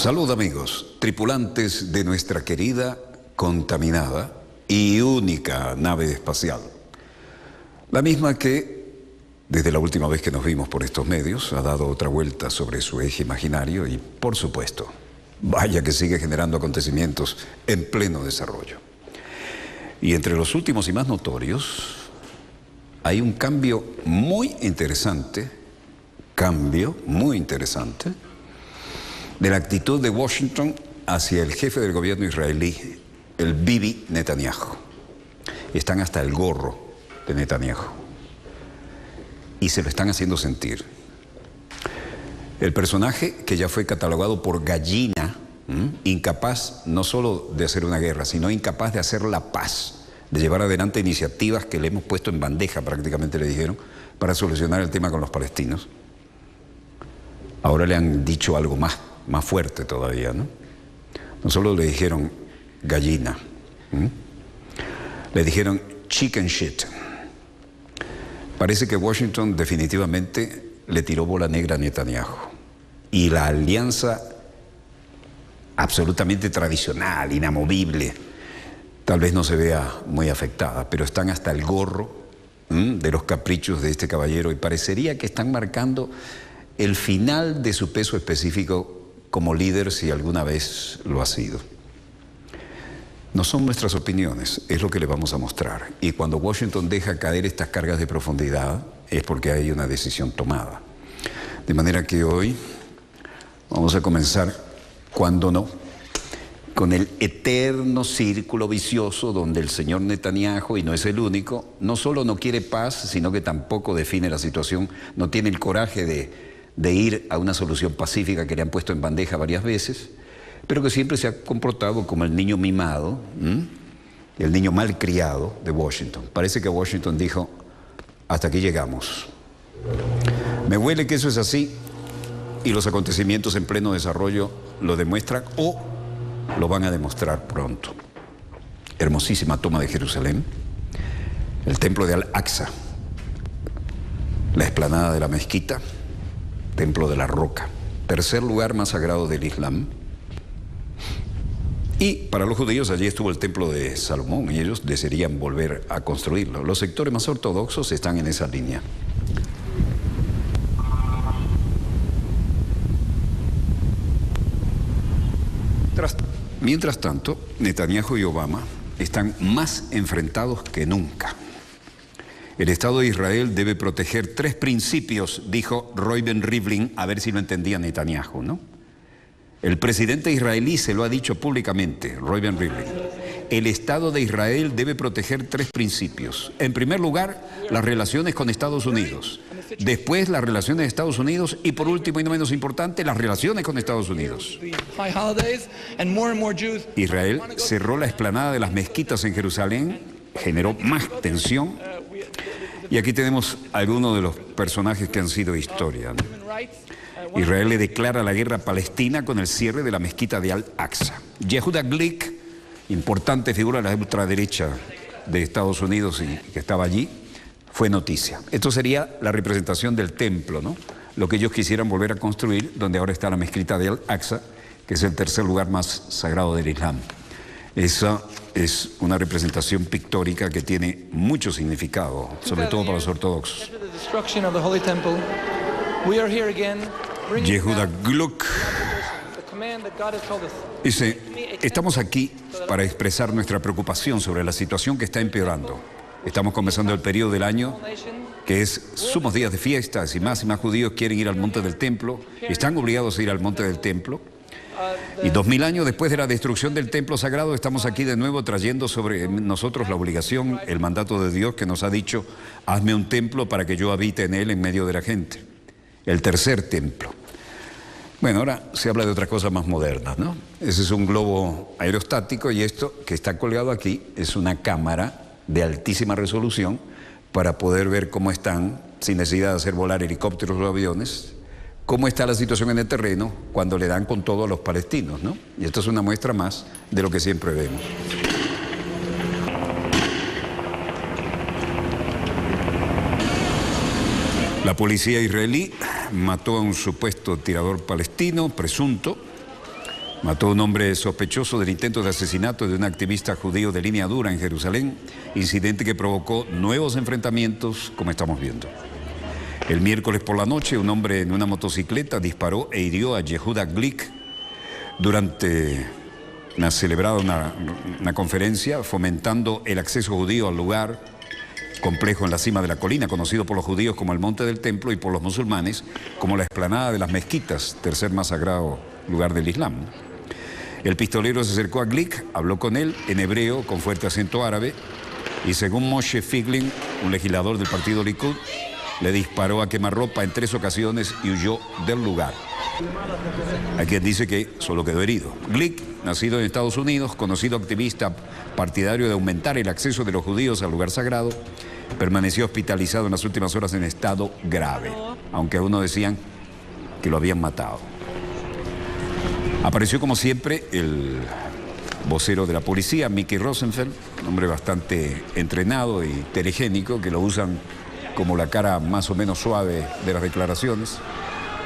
Salud amigos, tripulantes de nuestra querida, contaminada y única nave espacial. La misma que, desde la última vez que nos vimos por estos medios, ha dado otra vuelta sobre su eje imaginario y, por supuesto, vaya que sigue generando acontecimientos en pleno desarrollo. Y entre los últimos y más notorios, hay un cambio muy interesante, de la actitud de Washington hacia el jefe del gobierno israelí, el Bibi Netanyahu. Están hasta el gorro de Netanyahu y se lo están haciendo sentir. El personaje que ya fue catalogado por gallina, incapaz no solo de hacer una guerra, sino incapaz de hacer la paz, de llevar adelante iniciativas que le hemos puesto en bandeja, prácticamente le dijeron, para solucionar el tema con los palestinos. Ahora le han dicho algo más fuerte todavía, ¿no? No solo le dijeron gallina, le dijeron chicken shit. Parece que Washington definitivamente le tiró bola negra a Netanyahu. Y la alianza absolutamente tradicional, inamovible, tal vez no se vea muy afectada, pero están hasta el gorro de los caprichos de este caballero y parecería que están marcando el final de su peso específico como líder, si alguna vez lo ha sido. No son nuestras opiniones, es lo que le vamos a mostrar. Y cuando Washington deja caer estas cargas de profundidad, es porque hay una decisión tomada. De manera que hoy vamos a comenzar, cuando no, con el eterno círculo vicioso donde el señor Netanyahu, y no es el único, no solo no quiere paz, sino que tampoco define la situación, no tiene el coraje de ir a una solución pacífica que le han puesto en bandeja varias veces, pero que siempre se ha comportado como el niño mimado, el niño malcriado de Washington. Parece que Washington dijo, hasta aquí llegamos. Me huele que eso es así y los acontecimientos en pleno desarrollo lo demuestran o lo van a demostrar pronto. Hermosísima toma de Jerusalén, el templo de Al-Aqsa, la explanada de la mezquita, templo de la roca, tercer lugar más sagrado del Islam. Y para los judíos allí estuvo el templo de Salomón y ellos desearían volver a construirlo. Los sectores más ortodoxos están en esa línea. Mientras tanto, Netanyahu y Obama están más enfrentados que nunca. El Estado de Israel debe proteger 3 principios, dijo Reuven Rivlin, a ver si lo entendía Netanyahu, ¿no? El presidente israelí se lo ha dicho públicamente, Reuven Rivlin. El Estado de Israel debe proteger 3 principios. En primer lugar, las relaciones con Estados Unidos. Después, las relaciones de Estados Unidos. Y por último y no menos importante, las relaciones con Estados Unidos. Israel cerró la explanada de las mezquitas en Jerusalén, generó más tensión. Y aquí tenemos algunos de los personajes que han sido historia, ¿no? Israel le declara la guerra a Palestina con el cierre de la mezquita de Al-Aqsa. Yehuda Glick, importante figura de la ultraderecha de Estados Unidos y que estaba allí, fue noticia. Esto sería la representación del templo, ¿no? Lo que ellos quisieran volver a construir, donde ahora está la mezquita de Al-Aqsa, que es el tercer lugar más sagrado del Islam. Esa es una representación pictórica que tiene mucho significado, sobre todo para los ortodoxos. Yehuda Gluck dice, estamos aquí para expresar nuestra preocupación sobre la situación que está empeorando. Estamos comenzando el periodo del año que es sumos días de fiestas y más judíos quieren ir al monte del templo, están obligados a ir al monte del templo. Y 2000 años después de la destrucción del templo sagrado, estamos aquí de nuevo trayendo sobre nosotros la obligación, el mandato de Dios que nos ha dicho, hazme un templo para que yo habite en él en medio de la gente. El tercer templo. Bueno, ahora se habla de otra cosa más moderna, ¿no? Ese es un globo aerostático y esto que está colgado aquí es una cámara de altísima resolución para poder ver cómo están, sin necesidad de hacer volar helicópteros o aviones, cómo está la situación en el terreno cuando le dan con todo a los palestinos, ¿no? Y esto es una muestra más de lo que siempre vemos. La policía israelí mató a un supuesto tirador palestino, presunto, Mató a un hombre sospechoso del intento de asesinato de un activista judío de línea dura en Jerusalén, incidente que provocó nuevos enfrentamientos, como estamos viendo. El miércoles por la noche, un hombre en una motocicleta disparó e hirió a Yehuda Glick durante una conferencia fomentando el acceso judío al lugar complejo en la cima de la colina, conocido por los judíos como el Monte del Templo y por los musulmanes como la explanada de las mezquitas, tercer más sagrado lugar del Islam. El pistolero se acercó a Glick, habló con él en hebreo con fuerte acento árabe y según Moshe Feiglin, un legislador del partido Likud, le disparó a quemarropa en 3 ocasiones y huyó del lugar. Hay quien dice que solo quedó herido. Glick, nacido en Estados Unidos, conocido activista partidario de aumentar el acceso de los judíos al lugar sagrado, permaneció hospitalizado en las últimas horas en estado grave, aunque algunos decían que lo habían matado. Apareció como siempre el vocero de la policía, Mickey Rosenfeld, un hombre bastante entrenado y telegénico, que lo usan como la cara más o menos suave de las declaraciones.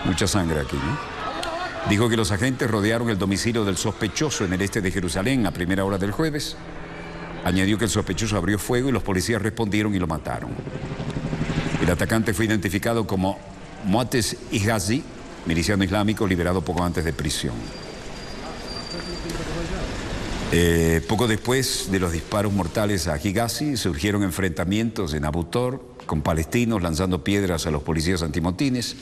Mucha sangre aquí, ¿no? Dijo que los agentes rodearon el domicilio del sospechoso en el este de Jerusalén a primera hora del jueves. Añadió que el sospechoso abrió fuego y los policías respondieron y lo mataron. El atacante fue identificado como Moates Hijazi, miliciano islámico liberado poco antes de prisión. Poco después de los disparos mortales a Hijazi, surgieron enfrentamientos en Abu Tor con palestinos lanzando piedras a los policías antimotines.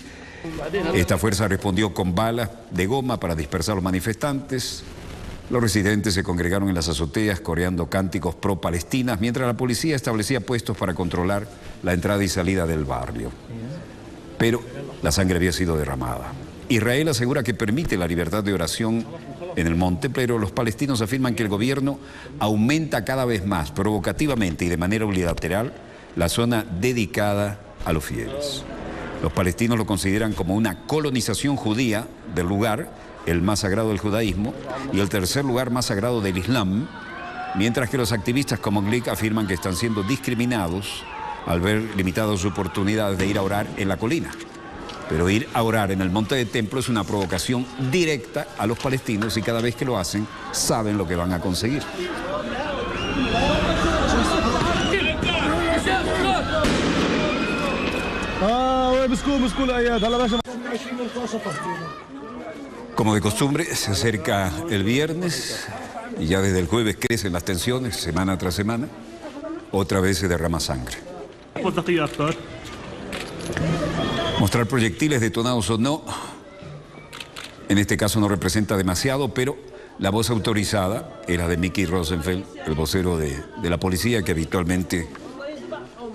Esta fuerza respondió con balas de goma para dispersar a los manifestantes. Los residentes se congregaron en las azoteas coreando cánticos pro-palestinas, mientras la policía establecía puestos para controlar la entrada y salida del barrio. Pero la sangre había sido derramada. Israel asegura que permite la libertad de oración en el monte, pero los palestinos afirman que el gobierno aumenta cada vez más, provocativamente y de manera unilateral, la zona dedicada a los fieles. Los palestinos lo consideran como una colonización judía del lugar, el más sagrado del judaísmo, y el tercer lugar más sagrado del Islam, mientras que los activistas como Glick afirman que están siendo discriminados al ver limitadas sus oportunidades de ir a orar en la colina. Pero ir a orar en el Monte del Templo es una provocación directa a los palestinos y cada vez que lo hacen saben lo que van a conseguir. Como de costumbre, se acerca el viernes y ya desde el jueves crecen las tensiones, semana tras semana. Otra vez se derrama sangre. Mostrar proyectiles detonados o no, en este caso no representa demasiado, pero la voz autorizada era de Mickey Rosenfeld, el vocero de la policía que habitualmente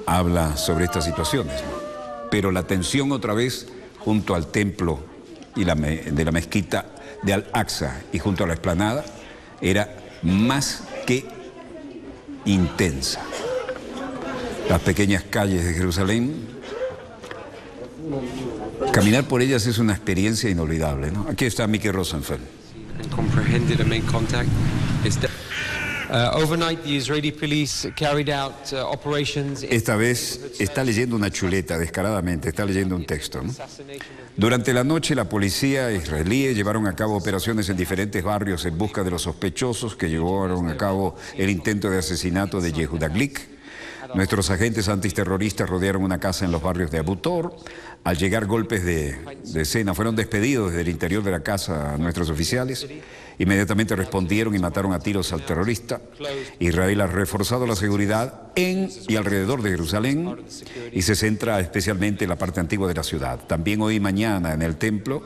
habla sobre estas situaciones. Pero la tensión otra vez junto al templo de la mezquita de Al-Aqsa y junto a la explanada era más que intensa. Las pequeñas calles de Jerusalén, caminar por ellas es una experiencia inolvidable, ¿no? Aquí está Mickey Rosenfeld. Overnight, the Israeli police carried out operations. Esta vez está leyendo una chuleta descaradamente, está leyendo un texto, ¿no? Durante la noche la policía israelí llevaron a cabo operaciones en diferentes barrios en busca de los sospechosos que llevaron a cabo el intento de asesinato de Yehuda Glick. Nuestros agentes antiterroristas rodearon una casa en los barrios de Abu Tor. Al llegar golpes de escena, fueron despedidos desde el interior de la casa a nuestros oficiales. Inmediatamente respondieron y mataron a tiros al terrorista. Israel ha reforzado la seguridad en y alrededor de Jerusalén y se centra especialmente en la parte antigua de la ciudad. También hoy y mañana en el templo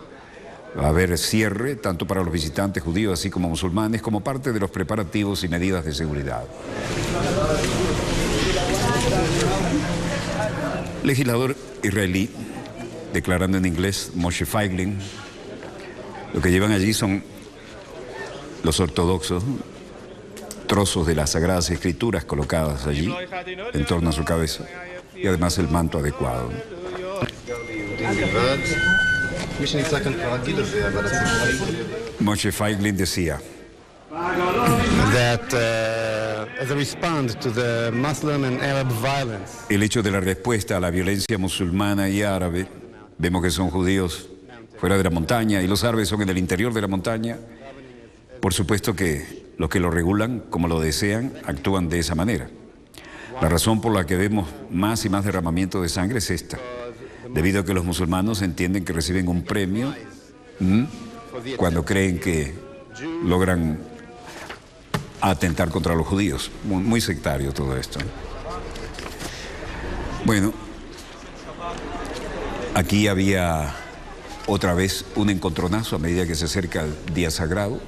va a haber cierre, tanto para los visitantes judíos así como musulmanes, como parte de los preparativos y medidas de seguridad. Legislador israelí, declarando en inglés, Moshe Feiglin, lo que llevan allí son los ortodoxos, trozos de las Sagradas Escrituras colocadas allí, en torno a su cabeza, y además el manto adecuado. Moshe Feiglin decía, el hecho de la respuesta a la violencia musulmana y árabe, vemos que son judíos fuera de la montaña y los árabes son en el interior de la montaña, Por supuesto que los que lo regulan, como lo desean, actúan de esa manera. La razón por la que vemos más y más derramamiento de sangre es esta, debido a que los musulmanes entienden que reciben un premio cuando creen que logran atentar contra los judíos. Muy sectario todo esto. Bueno, aquí había otra vez un encontronazo a medida que se acerca el día sagrado.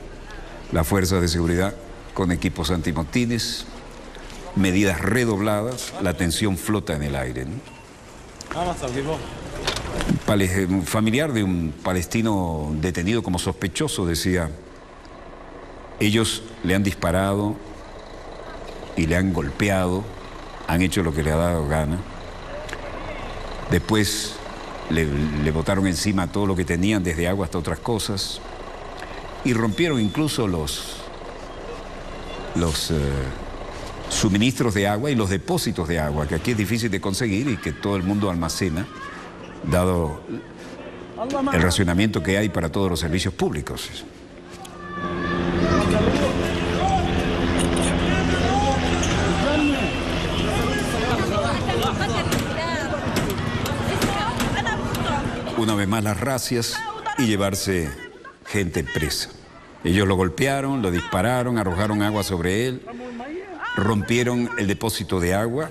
Las fuerzas de seguridad con equipos antimotines, medidas redobladas, la tensión flota en el aire, ¿no? Un familiar de un palestino detenido como sospechoso decía: ellos le han disparado y le han golpeado, han hecho lo que le ha dado gana. Después le botaron encima todo lo que tenían, desde agua hasta otras cosas, y rompieron incluso los suministros de agua y los depósitos de agua, que aquí es difícil de conseguir y que todo el mundo almacena, dado el racionamiento que hay para todos los servicios públicos. Una vez más las racias y llevarse gente presa. Ellos lo golpearon, lo dispararon, arrojaron agua sobre él, rompieron el depósito de agua,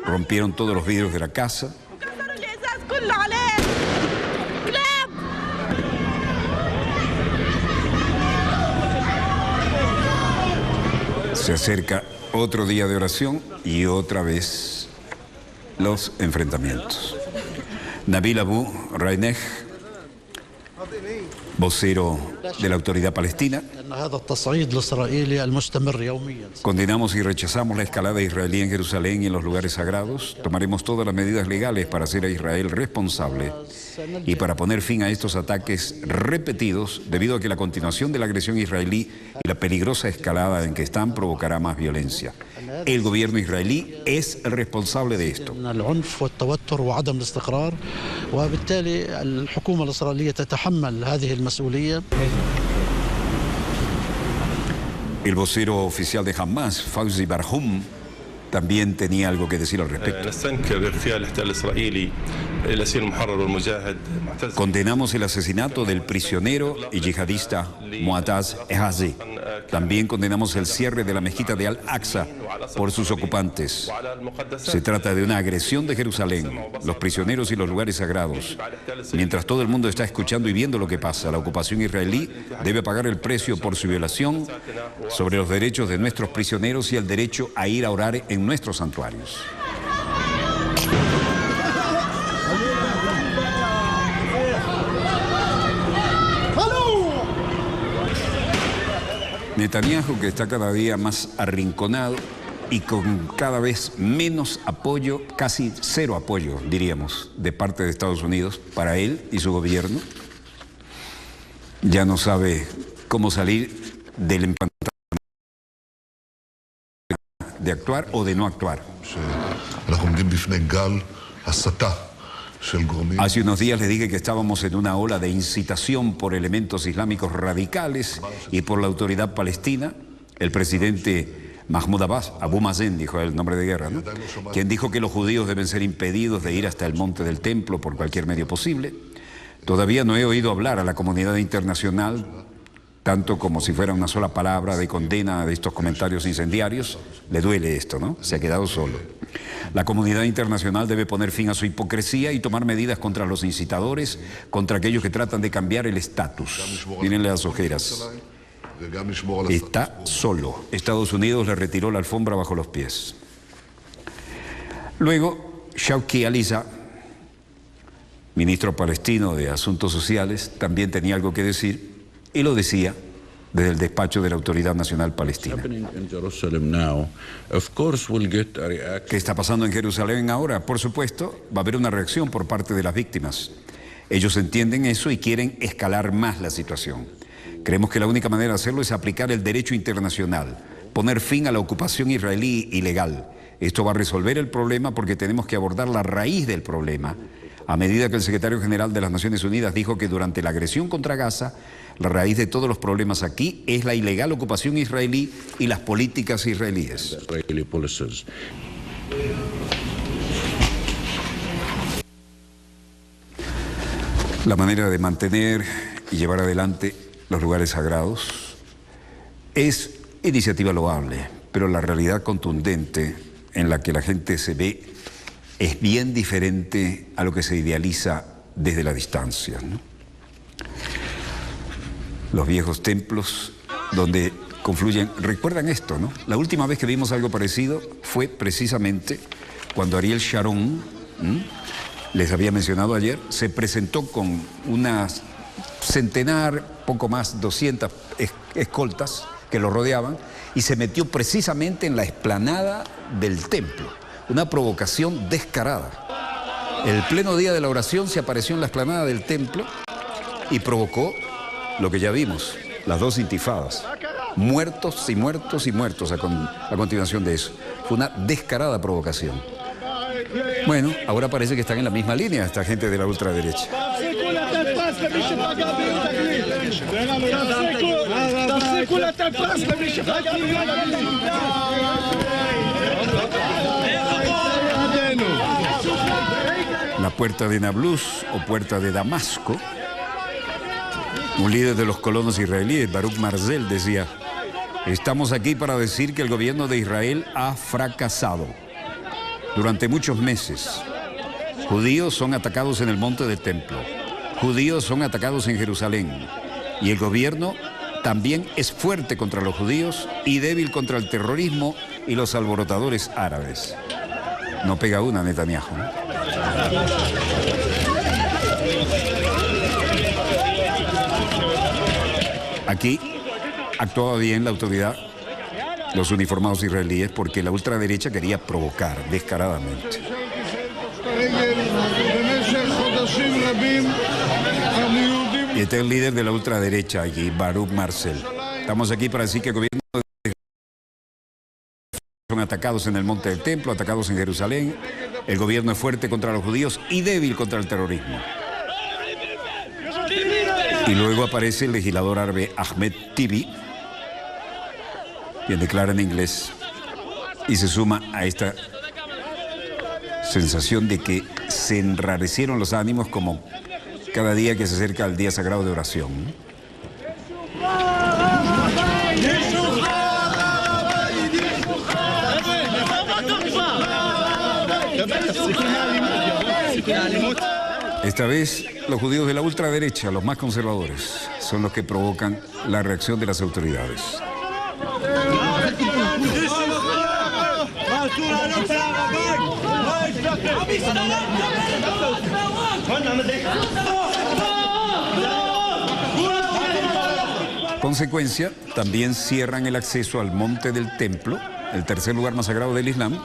rompieron todos los vidrios de la casa. Se acerca otro día de oración y otra vez los enfrentamientos. Nabil Abu Rainej, vocero de la autoridad palestina: condenamos y rechazamos la escalada israelí en Jerusalén y en los lugares sagrados. Tomaremos todas las medidas legales para hacer a Israel responsable y para poner fin a estos ataques repetidos, debido a que la continuación de la agresión israelí y la peligrosa escalada en que están provocará más violencia. El gobierno israelí es el responsable de esto. El vocero oficial de Hamas, Fawzi Barhum, también tenía algo que decir al respecto. Condenamos el asesinato del prisionero y yihadista Mu'taz Ehazi. También condenamos el cierre de la mezquita de Al-Aqsa por sus ocupantes. Se trata de una agresión de Jerusalén, los prisioneros y los lugares sagrados. Mientras todo el mundo está escuchando y viendo lo que pasa, la ocupación israelí debe pagar el precio por su violación sobre los derechos de nuestros prisioneros y el derecho a ir a orar en nuestros santuarios. Netanyahu, que está cada día más arrinconado y con cada vez menos apoyo, casi cero apoyo, diríamos, de parte de Estados Unidos para él y su gobierno, ya no sabe cómo salir del empantado de actuar o de no actuar. Hace unos días les dije que estábamos en una ola de incitación por elementos islámicos radicales y por la autoridad palestina. El presidente Mahmoud Abbas, Abu Mazen, dijo el nombre de guerra, ¿no?, quien dijo que los judíos deben ser impedidos de ir hasta el monte del templo por cualquier medio posible. Todavía no he oído hablar a la comunidad internacional, tanto como si fuera una sola palabra de condena de estos comentarios incendiarios. Le duele esto, ¿no? Se ha quedado solo. La comunidad internacional debe poner fin a su hipocresía y tomar medidas contra los incitadores, contra aquellos que tratan de cambiar el estatus. Mírenle las ojeras. Está solo. Estados Unidos le retiró la alfombra bajo los pies. Luego, Shawki Aliza, ministro palestino de Asuntos Sociales, también tenía algo que decir y lo decía desde el despacho de la Autoridad Nacional Palestina. ¿Qué está pasando en Jerusalén ahora? Por supuesto, va a haber una reacción por parte de las víctimas. Ellos entienden eso y quieren escalar más la situación. Creemos que la única manera de hacerlo es aplicar el derecho internacional, poner fin a la ocupación israelí ilegal. Esto va a resolver el problema porque tenemos que abordar la raíz del problema, a medida que el secretario general de las Naciones Unidas dijo que durante la agresión contra Gaza, la raíz de todos los problemas aquí es la ilegal ocupación israelí y las políticas israelíes. La manera de mantener y llevar adelante los lugares sagrados es iniciativa loable, pero la realidad contundente en la que la gente se ve es bien diferente a lo que se idealiza desde la distancia, ¿no? Los viejos templos donde confluyen, recuerdan esto, ¿no? La última vez que vimos algo parecido fue precisamente cuando Ariel Sharon, les había mencionado ayer, se presentó con unas centenar, poco más, 200 escoltas que lo rodeaban y se metió precisamente en la explanada del templo. Una provocación descarada. El pleno día de la oración se apareció en la explanada del templo y provocó lo que ya vimos, las dos intifadas. Muertos y muertos y muertos a continuación de eso. Fue una descarada provocación. Bueno, ahora parece que están en la misma línea esta gente de la ultraderecha. La puerta de Nablus o puerta de Damasco, un líder de los colonos israelíes, Baruch Marzel, decía: estamos aquí para decir que el gobierno de Israel ha fracasado. Durante muchos meses, judíos son atacados en el monte del templo, judíos son atacados en Jerusalén, y el gobierno también es fuerte contra los judíos y débil contra el terrorismo y los alborotadores árabes. No pega una, Netanyahu, ¿no? Aquí actuaba bien la autoridad, los uniformados israelíes, porque la ultraderecha quería provocar descaradamente. Y este es el líder de la ultraderecha aquí, Baruch Marzel. Estamos aquí para decir que el gobierno son atacados en el monte del templo, atacados en Jerusalén. El gobierno es fuerte contra los judíos y débil contra el terrorismo. Y luego aparece el legislador árabe Ahmed Tibi, quien declara en inglés, y se suma a esta sensación de que se enrarecieron los ánimos como cada día que se acerca al día sagrado de oración. Esta vez, los judíos de la ultraderecha, los más conservadores, son los que provocan la reacción de las autoridades. Consecuencia, también cierran el acceso al monte del templo, el tercer lugar más sagrado del Islam,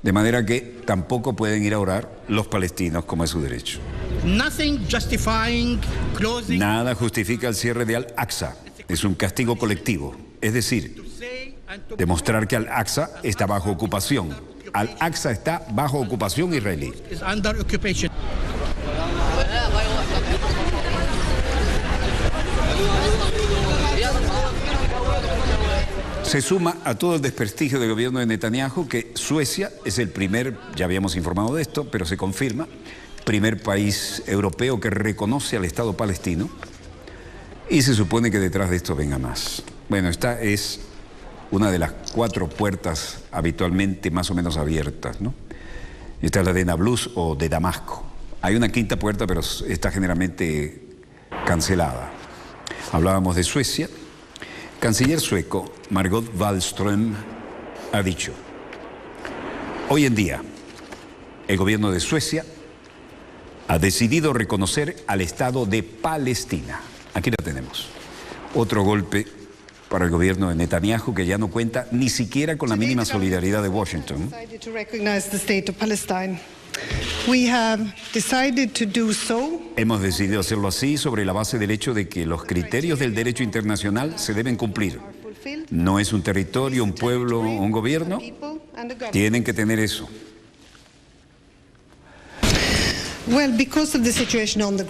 de manera que tampoco pueden ir a orar los palestinos, como es su derecho. Nada justifica el cierre de Al-Aqsa. Es un castigo colectivo, es decir, demostrar que Al-Aqsa está bajo ocupación. Al-Aqsa está bajo ocupación israelí. Se suma a todo el desprestigio del gobierno de Netanyahu que Suecia es el primer, ya habíamos informado de esto, pero se confirma, primer país europeo que reconoce al Estado palestino, y se supone que detrás de esto venga más. Bueno, esta es una de las 4 puertas habitualmente más o menos abiertas, ¿no? Esta es la de Nablus o de Damasco. Hay una 5ª puerta, pero está generalmente cancelada. Hablábamos de Suecia. Canciller sueco Margot Wallström ha dicho: hoy en día, el gobierno de Suecia ha decidido reconocer al Estado de Palestina. Aquí la tenemos. Otro golpe para el gobierno de Netanyahu, que ya no cuenta ni siquiera con la mínima solidaridad de Washington. Hemos decidido hacerlo así sobre la base del hecho de que los criterios del derecho internacional se deben cumplir. No es un territorio, un pueblo, un gobierno. Tienen que tener eso.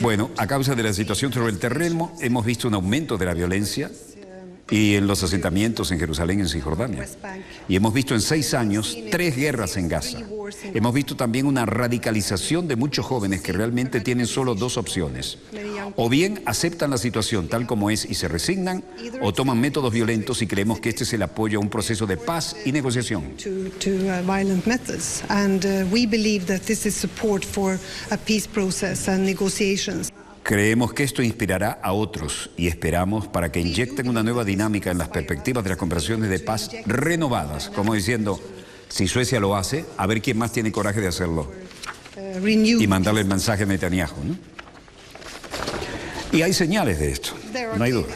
Bueno, a causa de la situación sobre el terreno, hemos visto un aumento de la violencia y en los asentamientos en Jerusalén y en Cisjordania. Y hemos visto en 6 años 3 guerras en Gaza. Hemos visto también una radicalización de muchos jóvenes que realmente tienen solo 2 opciones. O bien aceptan la situación tal como es y se resignan, o toman métodos violentos y creemos que este es el apoyo a un proceso de paz y negociación. Creemos que esto inspirará a otros y esperamos para que inyecten una nueva dinámica en las perspectivas de las conversaciones de paz renovadas, como diciendo, si Suecia lo hace, a ver quién más tiene coraje de hacerlo y mandarle el mensaje a Netanyahu, ¿no? Y hay señales de esto, no hay duda.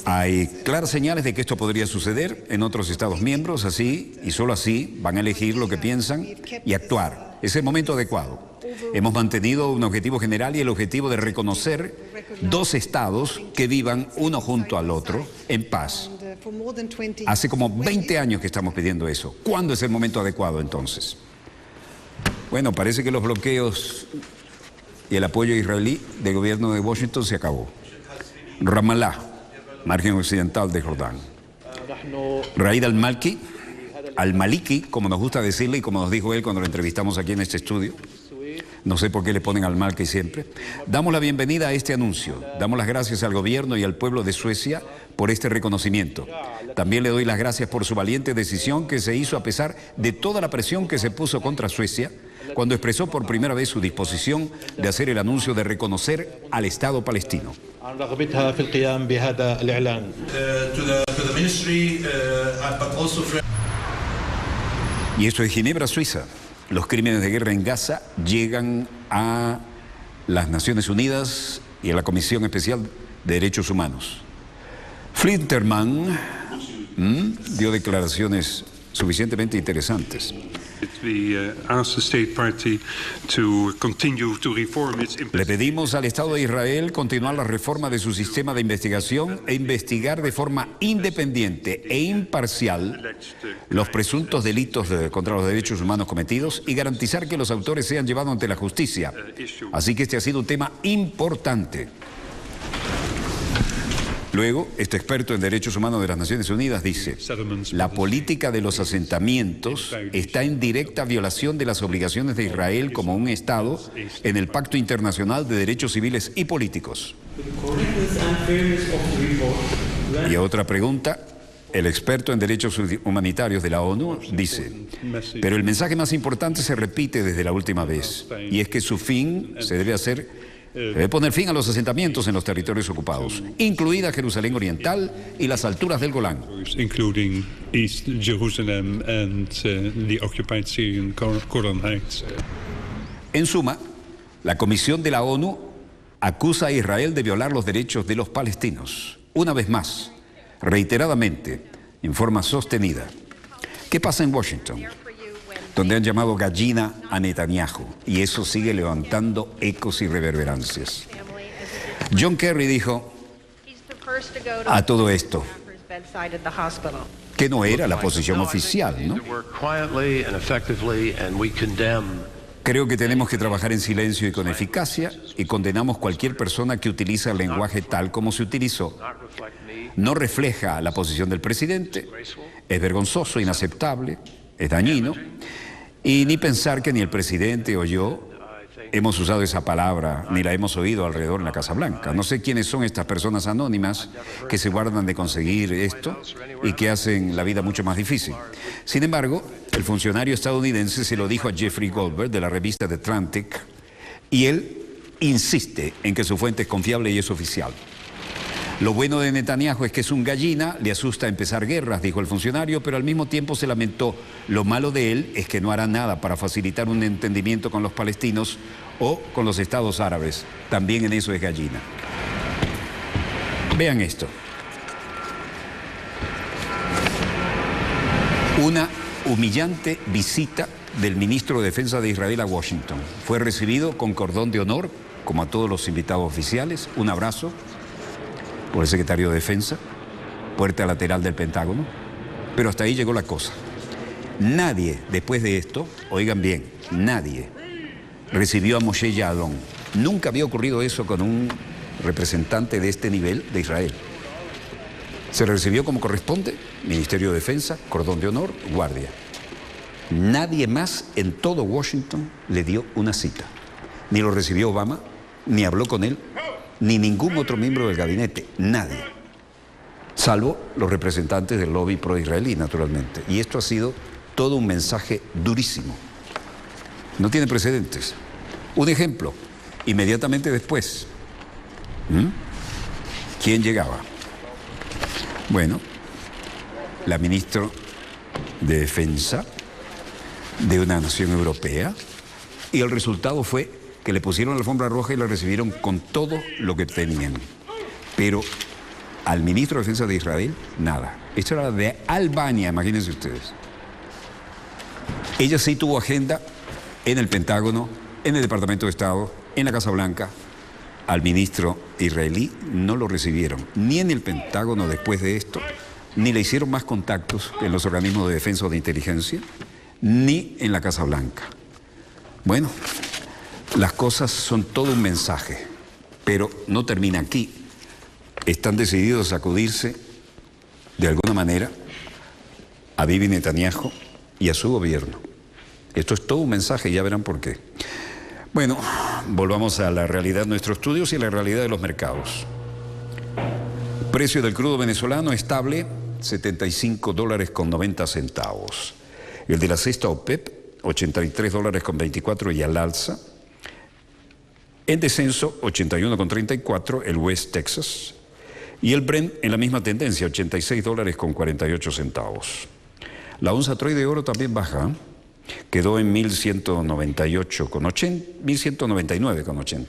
Hay claras señales de que esto podría suceder en otros Estados miembros, así y solo así van a elegir lo que piensan y actuar. Es el momento adecuado. Hemos mantenido un objetivo general y el objetivo de reconocer 2 estados que vivan uno junto al otro en paz. Hace como 20 años que estamos pidiendo eso. ¿Cuándo es el momento adecuado entonces? Bueno, parece que los bloqueos y el apoyo israelí del gobierno de Washington se acabó. Ramallah, margen occidental de Jordán. Raid al-Maliki, como nos gusta decirle y como nos dijo él cuando lo entrevistamos aquí en este estudio. No sé por qué le ponen al-Maliki siempre. Damos la bienvenida a este anuncio. Damos las gracias al gobierno y al pueblo de Suecia por este reconocimiento. También le doy las gracias por su valiente decisión que se hizo a pesar de toda la presión que se puso contra Suecia cuando expresó por primera vez su disposición de hacer el anuncio de reconocer al Estado palestino. Y esto es Ginebra, Suiza. Los crímenes de guerra en Gaza llegan a las Naciones Unidas y a la Comisión Especial de Derechos Humanos. Flinterman dio declaraciones suficientemente interesantes. Le pedimos al Estado de Israel continuar la reforma de su sistema de investigación e investigar de forma independiente e imparcial los presuntos delitos contra los derechos humanos cometidos y garantizar que los autores sean llevados ante la justicia. Así que este ha sido un tema importante. Luego, este experto en derechos humanos de las Naciones Unidas dice, la política de los asentamientos está en directa violación de las obligaciones de Israel como un Estado en el Pacto Internacional de Derechos Civiles y Políticos. Y otra pregunta, el experto en derechos humanitarios de la ONU dice, pero el mensaje más importante se repite desde la última vez, y es que su fin se debe poner fin a los asentamientos en los territorios ocupados, incluida Jerusalén Oriental y las alturas del Golán. En suma, la Comisión de la ONU acusa a Israel de violar los derechos de los palestinos. Una vez más, reiteradamente, en forma sostenida. ¿Qué pasa en Washington? Donde han llamado gallina a Netanyahu, y eso sigue levantando ecos y reverberancias. John Kerry dijo a todo esto que no era la posición oficial, ¿no? Creo que tenemos que trabajar en silencio y con eficacia, y condenamos cualquier persona que utiliza el lenguaje tal como se utilizó. No refleja la posición del presidente, es vergonzoso, inaceptable, es dañino, y ni pensar que ni el presidente o yo hemos usado esa palabra, ni la hemos oído alrededor en la Casa Blanca. No sé quiénes son estas personas anónimas que se guardan de conseguir esto y que hacen la vida mucho más difícil. Sin embargo, el funcionario estadounidense se lo dijo a Jeffrey Goldberg de la revista The Atlantic, y él insiste en que su fuente es confiable y es oficial. Lo bueno de Netanyahu es que es un gallina, le asusta empezar guerras, dijo el funcionario, pero al mismo tiempo se lamentó. Lo malo de él es que no hará nada para facilitar un entendimiento con los palestinos o con los estados árabes. También en eso es gallina. Vean esto. Una humillante visita del ministro de Defensa de Israel a Washington. Fue recibido con cordón de honor, como a todos los invitados oficiales, un abrazo por el secretario de Defensa, puerta lateral del Pentágono, pero hasta ahí llegó la cosa. Nadie, después de esto, oigan bien, nadie recibió a Moshe Yaalon. Nunca había ocurrido eso con un representante de este nivel de Israel. Se recibió como corresponde, Ministerio de Defensa, cordón de honor, guardia. Nadie más en todo Washington le dio una cita. Ni lo recibió Obama, ni habló con él, ni ningún otro miembro del gabinete, nadie. Salvo los representantes del lobby pro-israelí, naturalmente. Y esto ha sido todo un mensaje durísimo. No tiene precedentes. Un ejemplo, inmediatamente después. ¿Quién llegaba? Bueno, la ministra de Defensa de una nación europea, y el resultado fue que le pusieron la alfombra roja y la recibieron con todo lo que tenían. Pero al ministro de Defensa de Israel, nada. Esto era de Albania, imagínense ustedes. Ella sí tuvo agenda en el Pentágono, en el Departamento de Estado, en la Casa Blanca. Al ministro israelí no lo recibieron, ni en el Pentágono después de esto, ni le hicieron más contactos en los organismos de defensa o de inteligencia, ni en la Casa Blanca. Bueno, las cosas son todo un mensaje, pero no termina aquí. Están decididos a sacudirse, de alguna manera, a Bibi Netanyahu y a su gobierno. Esto es todo un mensaje y ya verán por qué. Bueno, volvamos a la realidad de nuestros estudios y a la realidad de los mercados. Precio del crudo venezolano estable, $75.90. El de la cesta OPEP, $83.24 y al alza. En descenso, 81.34 el West Texas. Y el Brent en la misma tendencia, $86.48. La onza Troy de oro también baja, quedó en 1.199,80.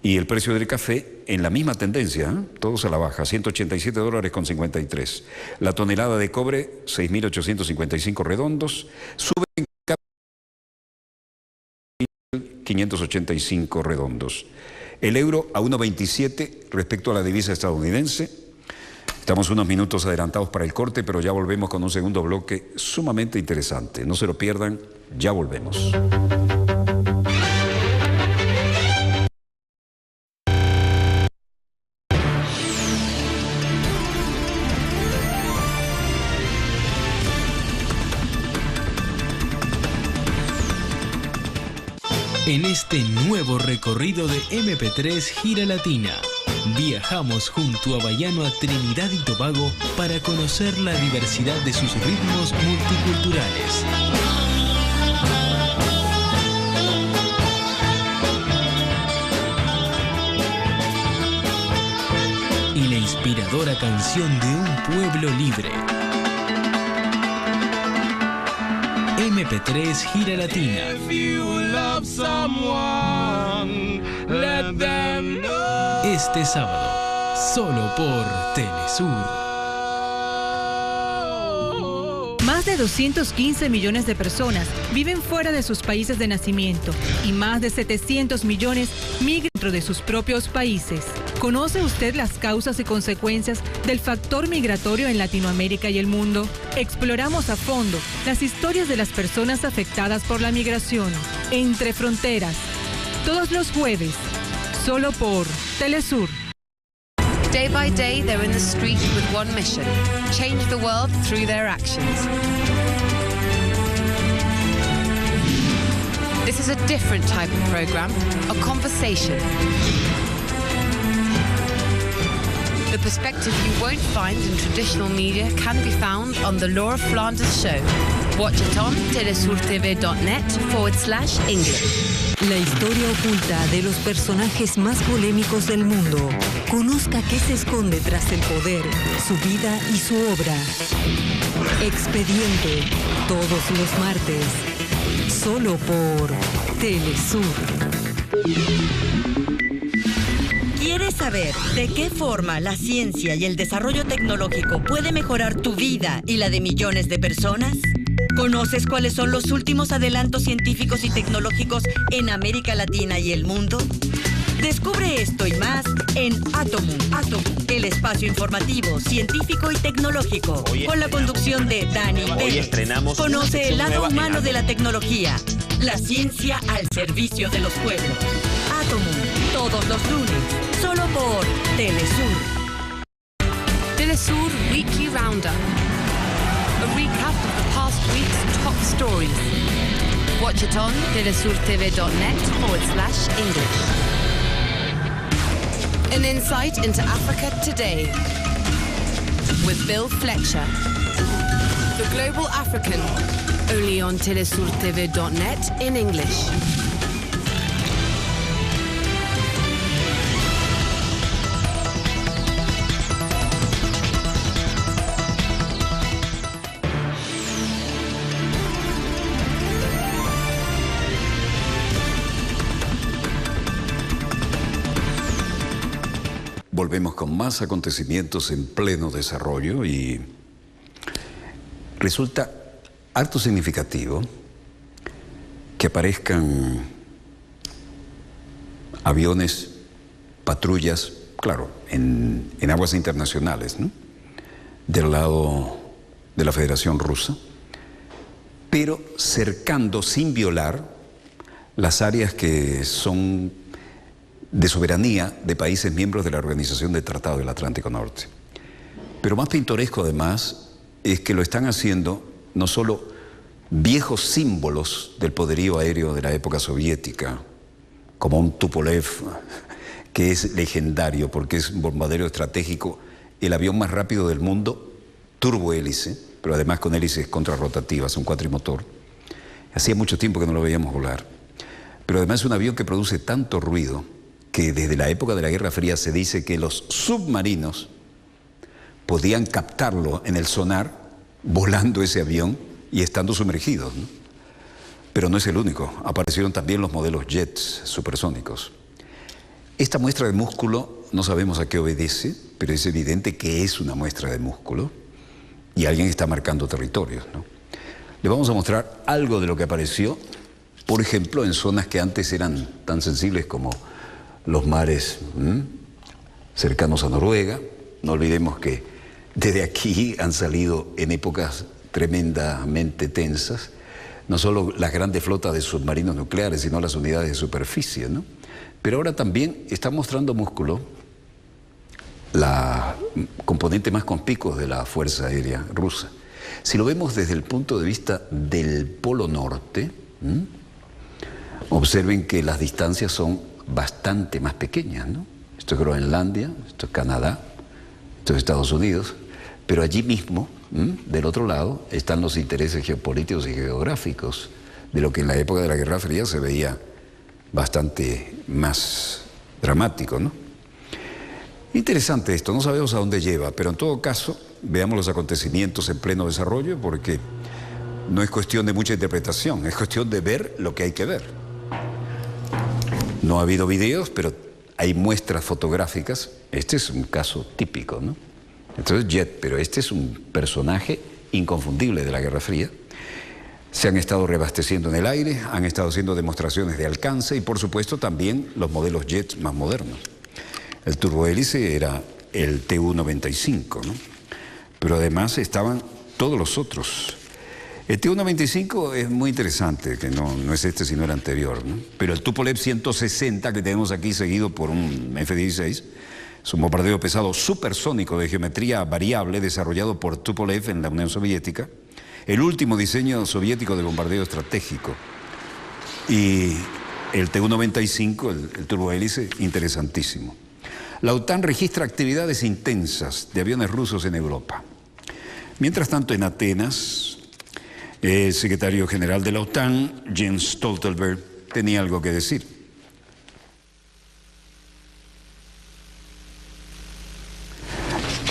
Y el precio del café en la misma tendencia, todos a la baja, $187.53. La tonelada de cobre, 6.855 redondos, sube en 585 redondos. El euro a 1.27 respecto a la divisa estadounidense. Estamos unos minutos adelantados para el corte, pero ya volvemos con un segundo bloque sumamente interesante. No se lo pierdan, ya volvemos. En este nuevo recorrido de MP3 Gira Latina, viajamos junto a Bayano a Trinidad y Tobago para conocer la diversidad de sus ritmos multiculturales. Y la inspiradora canción de un pueblo libre. MP3 Gira Latina. Este sábado, solo por Telesur. Más de 215 millones de personas viven fuera de sus países de nacimiento y más de 700 millones migran dentro de sus propios países. ¿Conoce usted las causas y consecuencias del factor migratorio en Latinoamérica y el mundo? Exploramos a fondo las historias de las personas afectadas por la migración. Entre Fronteras, todos los jueves, solo por Telesur. Day by day, they're in the street with one mission: change the world through their actions. This is a different type of program, a conversation. The perspective you won't find in traditional media can be found on the Laura Flanders Show. Watch it on telesurtv.net/English. La historia oculta de los personajes más polémicos del mundo. Conozca qué se esconde tras el poder, su vida y su obra. Expediente, todos los martes, solo por Telesur. ¿Quieres saber de qué forma la ciencia y el desarrollo tecnológico puede mejorar tu vida y la de millones de personas? ¿Conoces cuáles son los últimos adelantos científicos y tecnológicos en América Latina y el mundo? Descubre esto y más en Atomun, el espacio informativo, científico y tecnológico. Con la conducción de Dani Pérez. Conoce el lado humano de la tecnología. La ciencia al servicio de los pueblos. Atomun, todos los lunes, solo por Telesur. Telesur Weekly Roundup. A recap of the past week's top stories. Watch it on telesurtv.net/English. An insight into Africa today with Bill Fletcher. The Global African, only on telesurtv.net in English. Volvemos con más acontecimientos en pleno desarrollo y resulta harto significativo que aparezcan aviones, patrullas, claro, en aguas internacionales, ¿no?, del lado de la Federación Rusa, pero cercando, sin violar, las áreas que son de soberanía de países miembros de la Organización del Tratado del Atlántico Norte. Pero más pintoresco además es que lo están haciendo no solo viejos símbolos del poderío aéreo de la época soviética, como un Tupolev, que es legendario porque es un bombardero estratégico, el avión más rápido del mundo, turbohélice, pero además con hélices contrarrotativas, un cuatrimotor. Hacía mucho tiempo que no lo veíamos volar. Pero además es un avión que produce tanto ruido que desde la época de la Guerra Fría se dice que los submarinos podían captarlo en el sonar volando ese avión y estando sumergidos, ¿no? Pero no es el único. Aparecieron también los modelos jets supersónicos. Esta muestra de músculo no sabemos a qué obedece, pero es evidente que es una muestra de músculo y alguien está marcando territorios, ¿no? Le vamos a mostrar algo de lo que apareció, por ejemplo, en zonas que antes eran tan sensibles como los mares cercanos a Noruega. No olvidemos que desde aquí han salido en épocas tremendamente tensas, no solo las grandes flotas de submarinos nucleares, sino las unidades de superficie, ¿no? Pero ahora también está mostrando músculo la componente más conspicua de la Fuerza Aérea Rusa. Si lo vemos desde el punto de vista del Polo Norte, observen que las distancias son bastante más pequeñas, ¿no? Esto es Groenlandia, esto es Canadá, esto es Estados Unidos, pero allí mismo, del otro lado, están los intereses geopolíticos y geográficos de lo que en la época de la Guerra Fría se veía bastante más dramático, ¿no? Interesante esto, no sabemos a dónde lleva, pero en todo caso, veamos los acontecimientos en pleno desarrollo, porque no es cuestión de mucha interpretación, es cuestión de ver lo que hay que ver. No ha habido videos, pero hay muestras fotográficas. Este es un caso típico, ¿no? Entonces jet, pero este es un personaje inconfundible de la Guerra Fría. Se han estado reabasteciendo en el aire, han estado haciendo demostraciones de alcance y por supuesto también los modelos jets más modernos. El turbohélice era el Tu-95, ¿no? Pero además estaban todos los otros. El Tu-95 es muy interesante, que no es este sino el anterior, ¿no? Pero el Tupolev 160 que tenemos aquí seguido por un F-16 es un bombardero pesado supersónico de geometría variable desarrollado por Tupolev en la Unión Soviética, el último diseño soviético de bombardeo estratégico. Y el Tu-95, el turbohélice, interesantísimo. La OTAN registra actividades intensas de aviones rusos en Europa. Mientras tanto, en Atenas, el secretario general de la OTAN, Jens Stoltenberg, tenía algo que decir.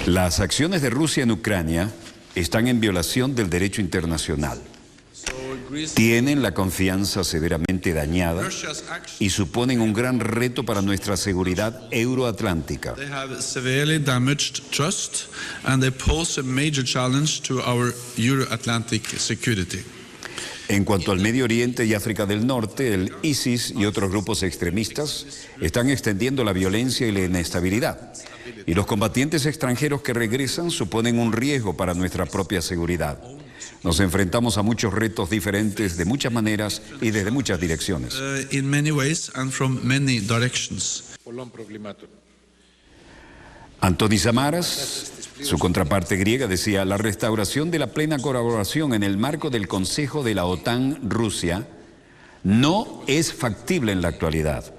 Las acciones de Rusia en Ucrania están en violación del derecho internacional. Tienen la confianza severamente dañada y suponen un gran reto para nuestra seguridad euroatlántica. They have severely damaged trust and they pose a major challenge to our Euro-Atlantic security. En cuanto al Medio Oriente y África del Norte, el ISIS y otros grupos extremistas están extendiendo la violencia y la inestabilidad. Y los combatientes extranjeros que regresan suponen un riesgo para nuestra propia seguridad. Nos enfrentamos a muchos retos diferentes de muchas maneras y desde muchas direcciones. In many ways and from many directions. Antonis Samaras, su contraparte griega, decía: la restauración de la plena colaboración en el marco del Consejo de la OTAN-Rusia no es factible en la actualidad.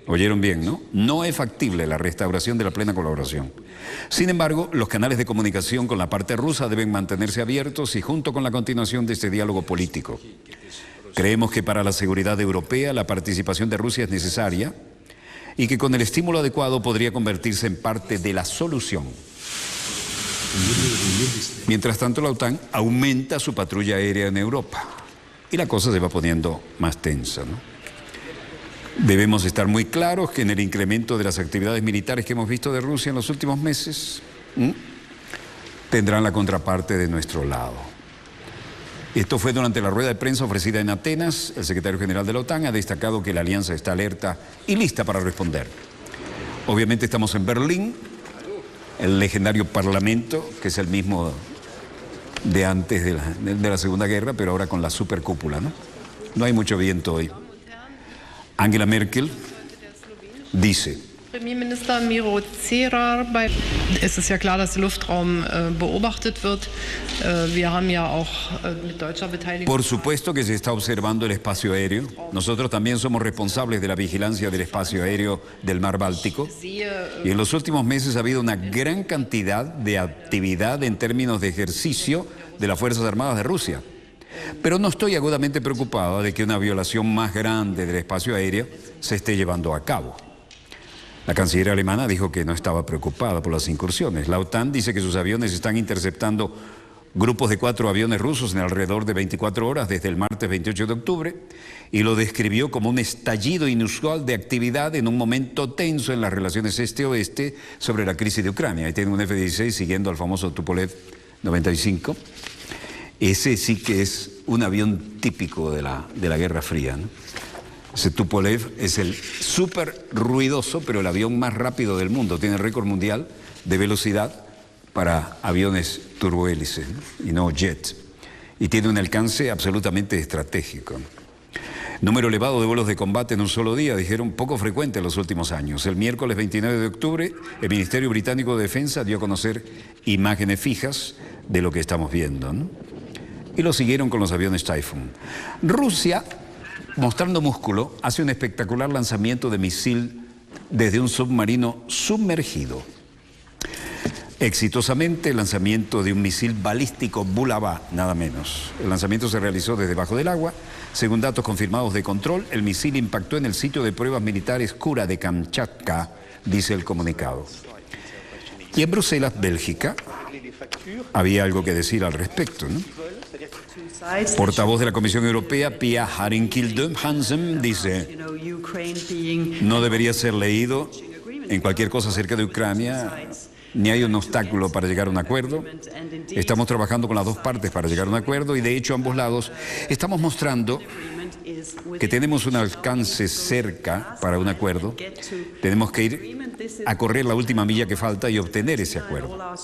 Oyeron bien, ¿no? No es factible la restauración de la plena colaboración. Sin embargo, los canales de comunicación con la parte rusa deben mantenerse abiertos y junto con la continuación de este diálogo político. Creemos que para la seguridad europea la participación de Rusia es necesaria y que con el estímulo adecuado podría convertirse en parte de la solución. Mientras tanto, la OTAN aumenta su patrulla aérea en Europa y la cosa se va poniendo más tensa, ¿no? Debemos estar muy claros que en el incremento de las actividades militares que hemos visto de Rusia en los últimos meses, tendrán la contraparte de nuestro lado. Esto fue durante la rueda de prensa ofrecida en Atenas. El secretario general de la OTAN ha destacado que la alianza está alerta y lista para responder. Obviamente estamos en Berlín, el legendario Parlamento, que es el mismo de antes de la Segunda Guerra, pero ahora con la supercúpula, ¿no? No hay mucho viento hoy. Angela Merkel dice: Premierminister Miro Cerar, es ist ja klar, dass der Luftraum beobachtet wird. Wir haben ja auch mit deutscher Beteiligung. Por supuesto que se está observando el espacio aéreo. Nosotros también somos responsables de la vigilancia del espacio aéreo del Mar Báltico. Y en los últimos meses ha habido una gran cantidad de actividad en términos de ejercicio de las Fuerzas Armadas de Rusia. Pero no estoy agudamente preocupado de que una violación más grande del espacio aéreo se esté llevando a cabo. La canciller alemana dijo que no estaba preocupada por las incursiones. La OTAN dice que sus aviones están interceptando grupos de 4 aviones rusos en alrededor de 24 horas desde el martes 28 de octubre y lo describió como un estallido inusual de actividad en un momento tenso en las relaciones este-oeste sobre la crisis de Ucrania. Ahí tiene un F-16 siguiendo al famoso Tupolev 95. Ese sí que es un avión típico de la Guerra Fría, ¿no? Ese Tupolev es el súper ruidoso, pero el avión más rápido del mundo. Tiene el récord mundial de velocidad para aviones turbohélice, ¿no? Y no jet. Y tiene un alcance absolutamente estratégico. Número elevado de vuelos de combate en un solo día, dijeron, poco frecuente en los últimos años. El miércoles 29 de octubre, el Ministerio Británico de Defensa dio a conocer imágenes fijas de lo que estamos viendo, ¿no? Y lo siguieron con los aviones Typhoon. Rusia, mostrando músculo, hace un espectacular lanzamiento de misil desde un submarino sumergido. Exitosamente, el lanzamiento de un misil balístico Bulava, nada menos. El lanzamiento se realizó desde debajo del agua. Según datos confirmados de control, el misil impactó en el sitio de pruebas militares Kura de Kamchatka, dice el comunicado. Y en Bruselas, Bélgica, había algo que decir al respecto, ¿no? Portavoz de la Comisión Europea, Pia Harinkild-Hansen, dice: no debería ser leído en cualquier cosa acerca de Ucrania, ni hay un obstáculo para llegar a un acuerdo. Estamos trabajando con las dos partes para llegar a un acuerdo y de hecho ambos lados estamos mostrando que tenemos un alcance cerca para un acuerdo. Tenemos que ir a correr la última milla que falta y obtener ese acuerdo.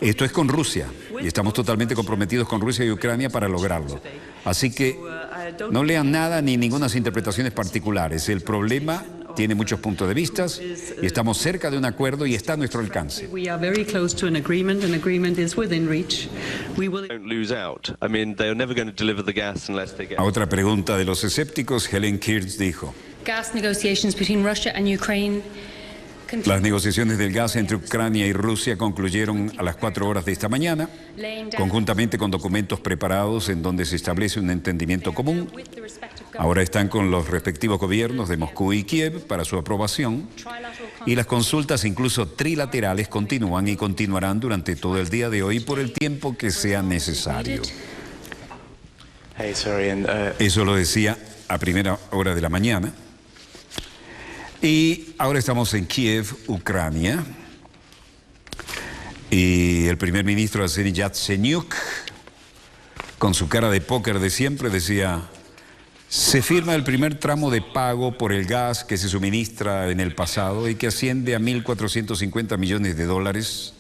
Esto es con Rusia y estamos totalmente comprometidos con Rusia y Ucrania para lograrlo. Así que no lean nada ni ninguna interpretaciones particulares. El problema tiene muchos puntos de vista y estamos cerca de un acuerdo y está a nuestro alcance. A otra pregunta de los escépticos, Helen Kirch dijo: las negociaciones del gas entre Ucrania y Rusia concluyeron a las 4 horas de esta mañana, conjuntamente con documentos preparados en donde se establece un entendimiento común. Ahora están con los respectivos gobiernos de Moscú y Kiev para su aprobación y las consultas, incluso trilaterales, continúan y continuarán durante todo el día de hoy por el tiempo que sea necesario. Eso lo decía a primera hora de la mañana. Y ahora estamos en Kiev, Ucrania, y el primer ministro Arsenij Yatsenyuk con su cara de póker de siempre, decía: se firma el primer tramo de pago por el gas que se suministra en el pasado y que asciende a 1.450 millones de dólares.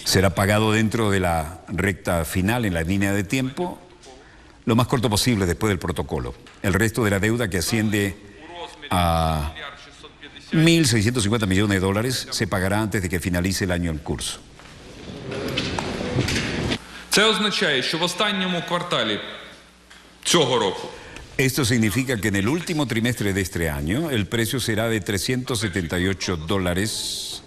Será pagado dentro de la recta final en la línea de tiempo, lo más corto posible después del protocolo. El resto de la deuda, que asciende a 1.650 millones de dólares, se pagará antes de que finalice el año en curso. Це означає, що в останньому кварталі цього року Esto significa que en el último trimestre de este año el precio será de 378 dólares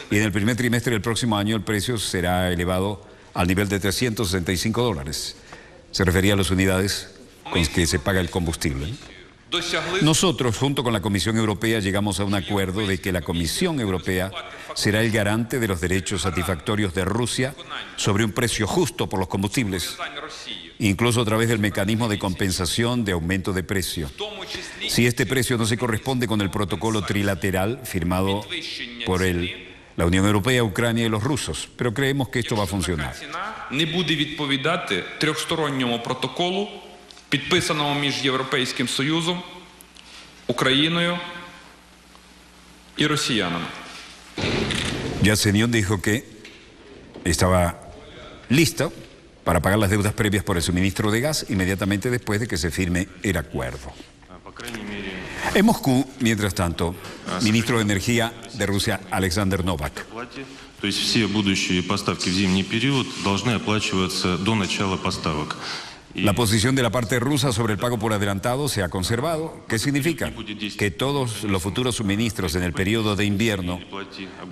y en el primer trimestre del próximo año el precio será elevado al nivel de 365 dólares. Se refería a las unidades con que se paga el combustible. Nosotros, junto con la Comisión Europea, llegamos a un acuerdo de que la Comisión Europea será el garante de los derechos satisfactorios de Rusia sobre un precio justo por los combustibles, incluso a través del mecanismo de compensación de aumento de precio. Si este precio no se corresponde con el protocolo trilateral firmado por la Unión Europea, Ucrania y los rusos, pero creemos que esto va a funcionar. не буде відповідати трьохсторонньому протоколу, підписаному між Європейським Союзом, Україною і росіянами. Yatsenyuk dijo que estaba listo para pagar las deudas previas por el suministro de gas inmediatamente después de que se firme el acuerdo. En Moscú, mientras tanto, ministro de Energía de Rusia, Alexander Novak. То есть все будущие поставки в зимний период должны оплачиваться до начала поставок. La posición de la parte rusa sobre el pago por adelantado se ha conservado. ¿Qué significa? Que todos los futuros suministros en el periodo de invierno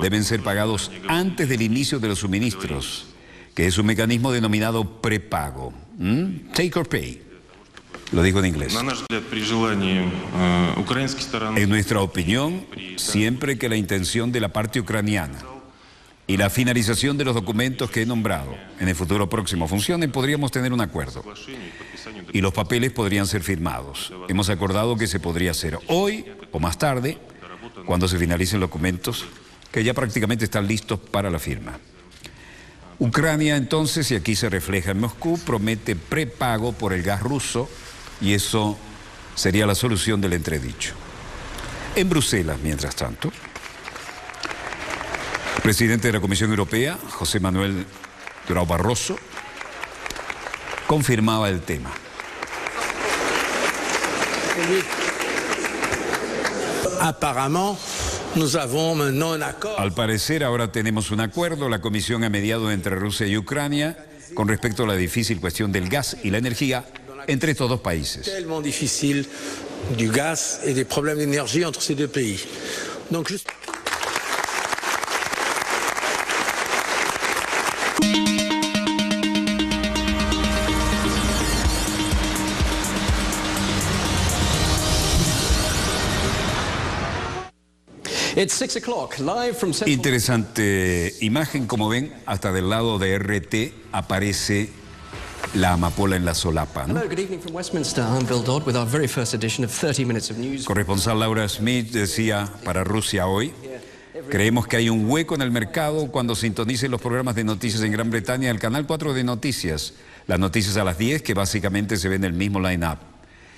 deben ser pagados antes del inicio de los suministros, que es un mecanismo denominado prepago. Take or pay. Lo dijo en inglés. En nuestra opinión, siempre que la intención de la parte ucraniana y la finalización de los documentos que he nombrado en el futuro próximo funcionen, podríamos tener un acuerdo y los papeles podrían ser firmados. Hemos acordado que se podría hacer hoy o más tarde, cuando se finalicen los documentos que ya prácticamente están listos para la firma. Ucrania, entonces, y aquí se refleja en Moscú, promete prepago por el gas ruso y eso sería la solución del entredicho. En Bruselas, mientras tanto, el presidente de la Comisión Europea, José Manuel Durão Barroso, confirmaba el tema. Al parecer, ahora tenemos un acuerdo. La Comisión ha mediado entre Rusia y Ucrania con respecto a la difícil cuestión del gas y la energía entre estos dos países. Tellement difícil du gas et des problèmes d'énergie entre ces deux pays. Donc Interesante imagen, como ven, hasta del lado de RT aparece la amapola en la solapa, ¿no? Corresponsal Laura Smith decía para Rusia Hoy: creemos que hay un hueco en el mercado cuando sintonicen los programas de noticias en Gran Bretaña, el canal 4 de noticias, las noticias a las 10, que básicamente se ven el mismo line-up.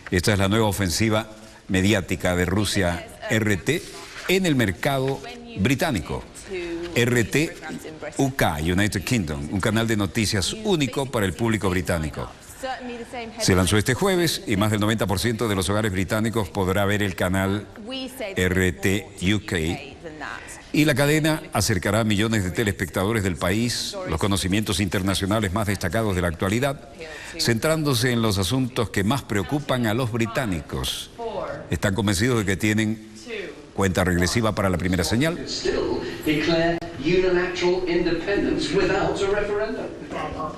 Esta es la nueva ofensiva mediática de Rusia RT en el mercado británico. RT UK, United Kingdom, un canal de noticias único para el público británico. Se lanzó este jueves y más del 90% de los hogares británicos podrá ver el canal RT UK. Y la cadena acercará a millones de telespectadores del país los conocimientos internacionales más destacados de la actualidad, centrándose en los asuntos que más preocupan a los británicos. Están convencidos de que tienen cuenta regresiva para la primera señal.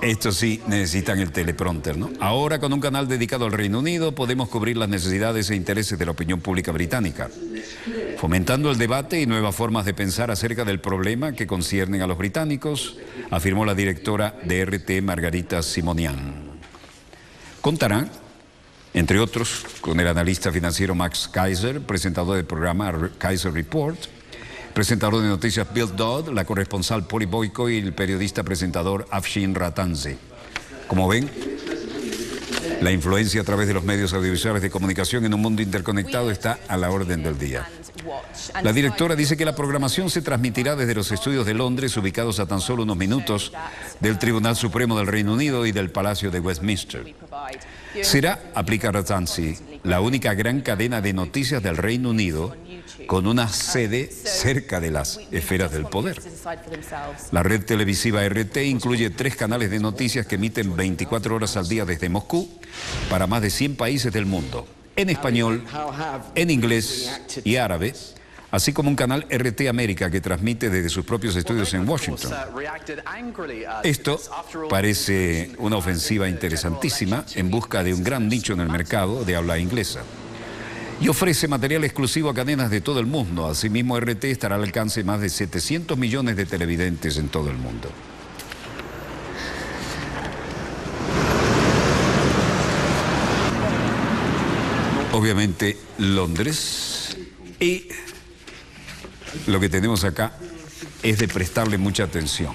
Estos sí necesitan el teleprompter, ¿no? Ahora, con un canal dedicado al Reino Unido, podemos cubrir las necesidades e intereses de la opinión pública británica, fomentando el debate y nuevas formas de pensar acerca del problema que conciernen a los británicos, afirmó la directora de RT, Margarita Simonian. Contarán, entre otros, con el analista financiero Max Kaiser, presentador del programa Kaiser Report, presentador de noticias Bill Dodd, la corresponsal Polly Boyko y el periodista presentador Afshin Ratanze. Como ven, La influencia a través de los medios audiovisuales de comunicación en un mundo interconectado está a la orden del día. La directora dice que la programación se transmitirá desde los estudios de Londres, ubicados a tan solo unos minutos del Tribunal Supremo del Reino Unido y del Palacio de Westminster. Será, aplica Ratansi, la única gran cadena de noticias del Reino Unido con una sede cerca de las esferas del poder. La red televisiva RT incluye 3 canales de noticias que emiten 24 horas al día desde Moscú para más de 100 países del mundo, en español, en inglés y árabe, así como un canal RT América que transmite desde sus propios estudios en Washington. Esto parece una ofensiva interesantísima en busca de un gran nicho en el mercado de habla inglesa. Y ofrece material exclusivo a cadenas de todo el mundo. Asimismo, RT estará al alcance de más de 700 millones de televidentes en todo el mundo. Obviamente, Londres. Y lo que tenemos acá es de prestarle mucha atención.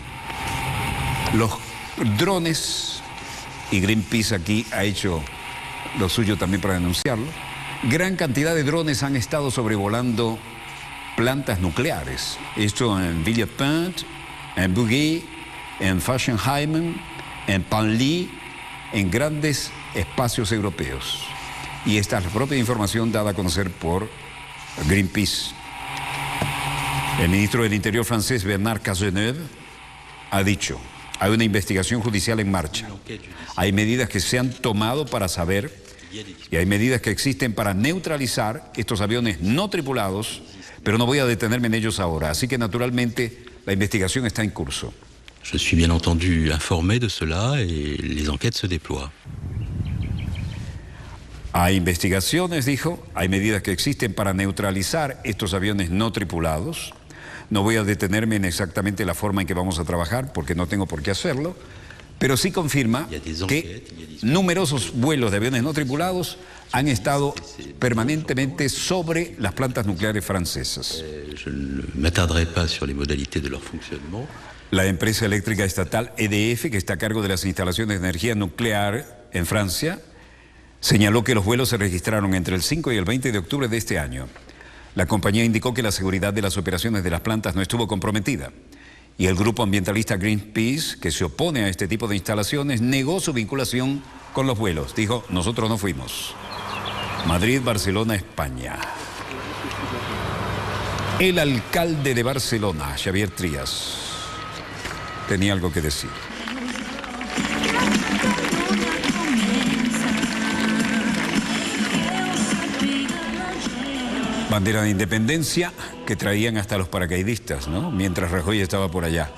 Los drones, y Greenpeace aquí ha hecho lo suyo también para denunciarlo. Gran cantidad de drones han estado sobrevolando plantas nucleares. Esto en Villepinte, en Bugey, en Fassenheim, en Panly, en grandes espacios europeos. Y esta es la propia información dada a conocer por Greenpeace. El ministro del Interior francés, Bernard Cazeneuve, ha dicho: hay una investigación judicial en marcha. Hay medidas que se han tomado para saber y hay medidas que existen para neutralizar estos aviones no tripulados, pero no voy a detenerme en ellos ahora. Así que, naturalmente, la investigación está en curso. Je suis bien entendu informé de cela et les enquêtes se déploient. Hay investigaciones, dijo, hay medidas que existen para neutralizar estos aviones no tripulados. No voy a detenerme en exactamente la forma en que vamos a trabajar, porque no tengo por qué hacerlo, pero sí confirma que numerosos vuelos de aviones no tripulados han estado permanentemente sobre las plantas nucleares francesas. Je ne m'attarderai pas sur les modalités de leur fonctionnement. La empresa eléctrica estatal EDF, que está a cargo de las instalaciones de energía nuclear en Francia, señaló que los vuelos se registraron entre el 5 y el 20 de octubre de este año. La compañía indicó que la seguridad de las operaciones de las plantas no estuvo comprometida. Y el grupo ambientalista Greenpeace, que se opone a este tipo de instalaciones, negó su vinculación con los vuelos. Dijo: nosotros no fuimos. Madrid, Barcelona, España. El alcalde de Barcelona, Xavier Trias, tenía algo que decir. Bandera de independencia que traían hasta los paracaidistas, ¿no? Mientras Rajoy estaba por allá.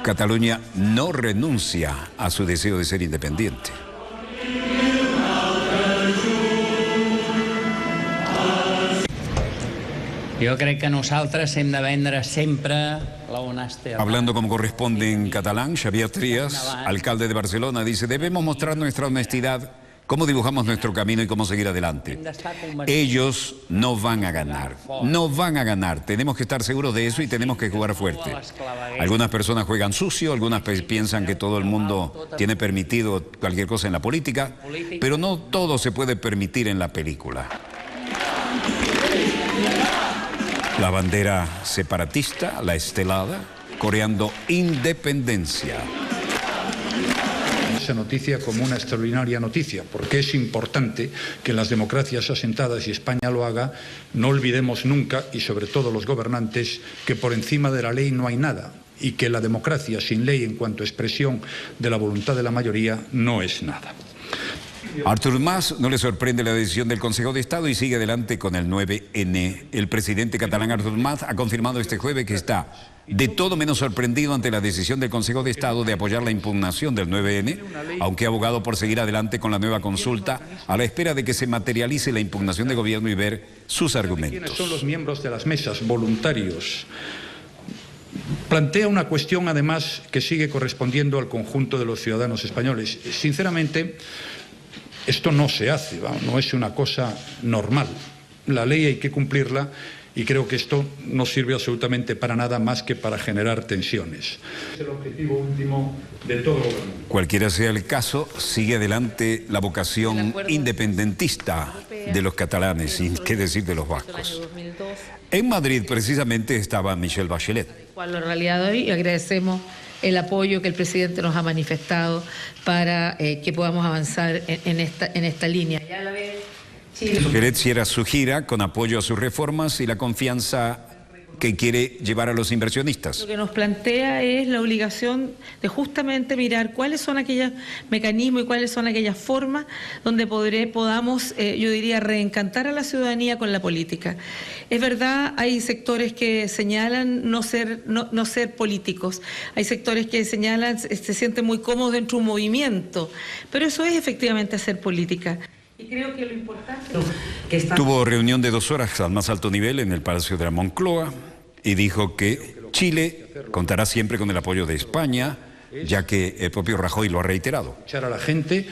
Cataluña no renuncia a su deseo de ser independiente. Jo crec que nosaltres hem de vendre sempre la honestidad. Hablando como corresponde en catalán, Xavier Trias, alcalde de Barcelona, dice: debemos mostrar nuestra honestidad, cómo dibujamos nuestro camino y cómo seguir adelante. Ellos no van a ganar, no van a ganar. Tenemos que estar seguros de eso y tenemos que jugar fuerte. Algunas personas juegan sucio, algunas piensan que todo el mundo tiene permitido cualquier cosa en la política, pero no todo se puede permitir en la película. La bandera separatista, la estelada, coreando independencia. Esa noticia como una extraordinaria noticia, porque es importante que en las democracias asentadas, y España lo haga, no olvidemos nunca, y sobre todo los gobernantes, que por encima de la ley no hay nada, y que la democracia sin ley en cuanto a expresión de la voluntad de la mayoría no es nada. Artur Mas no le sorprende la decisión del Consejo de Estado y sigue adelante con el 9N. El presidente catalán Artur Mas ha confirmado este jueves que está de todo menos sorprendido ante la decisión del Consejo de Estado de apoyar la impugnación del 9N, aunque ha abogado por seguir adelante con la nueva consulta a la espera de que se materialice la impugnación de gobierno y ver sus argumentos. ¿Quiénes son los miembros de las mesas voluntarios? Plantea una cuestión, además, que sigue correspondiendo al conjunto de los ciudadanos españoles. Sinceramente, esto no se hace, no es una cosa normal. La ley hay que cumplirla y creo que esto no sirve absolutamente para nada más que para generar tensiones. Es el objetivo último de todo gobierno. Cualquiera sea el caso, sigue adelante la vocación independentista de los catalanes, sin qué decir de los vascos. En Madrid, precisamente, estaba Michelle Bachelet. Cual la realidad de hoy, y agradecemos el apoyo que el presidente nos ha manifestado para que podamos avanzar en esta línea. Ya la ve, Bachelet cierra su gira con apoyo a sus reformas y la confianza que quiere llevar a los inversionistas. Lo que nos plantea es la obligación de justamente mirar cuáles son aquellos mecanismos y cuáles son aquellas formas donde podamos, yo diría, reencantar a la ciudadanía con la política. Es verdad, hay sectores que señalan no ser políticos, hay sectores que señalan, se sienten muy cómodos dentro de un movimiento, pero eso es efectivamente hacer política. Y creo que lo importante es que Tuvo reunión de 2 horas al más alto nivel en el Palacio de la Moncloa y dijo que Chile contará siempre con el apoyo de España, ya que el propio Rajoy lo ha reiterado. Escuchar a la gente,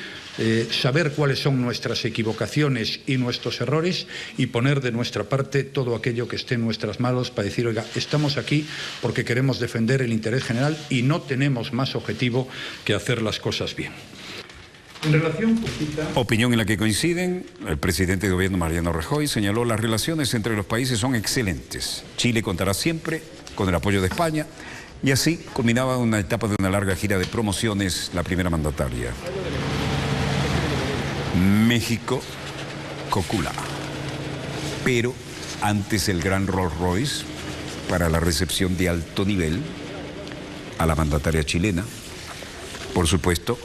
saber cuáles son nuestras equivocaciones y nuestros errores y poner de nuestra parte todo aquello que esté en nuestras manos para decir, oiga, estamos aquí porque queremos defender el interés general y no tenemos más objetivo que hacer las cosas bien. En relación Opinión en la que coinciden, el presidente de gobierno Mariano Rajoy señaló las relaciones entre los países son excelentes. Chile contará siempre con el apoyo de España y así culminaba una etapa de una larga gira de promociones la primera mandataria. México, Cocula. Pero antes el gran Rolls Royce para la recepción de alto nivel a la mandataria chilena, por supuesto,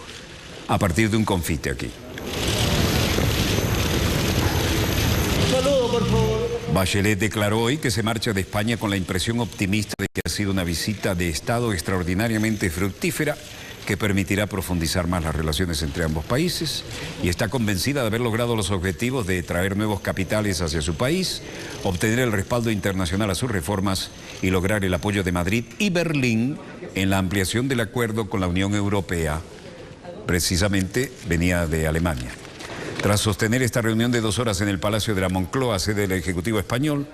a partir de un confite aquí. Saludo, por favor. Bachelet declaró hoy que se marcha de España con la impresión optimista de que ha sido una visita de Estado extraordinariamente fructífera que permitirá profundizar más las relaciones entre ambos países y está convencida de haber logrado los objetivos de traer nuevos capitales hacia su país, obtener el respaldo internacional a sus reformas y lograr el apoyo de Madrid y Berlín en la ampliación del acuerdo con la Unión Europea. Precisamente venía de Alemania. Tras sostener esta reunión de 2 horas en el Palacio de la Moncloa, sede del Ejecutivo español,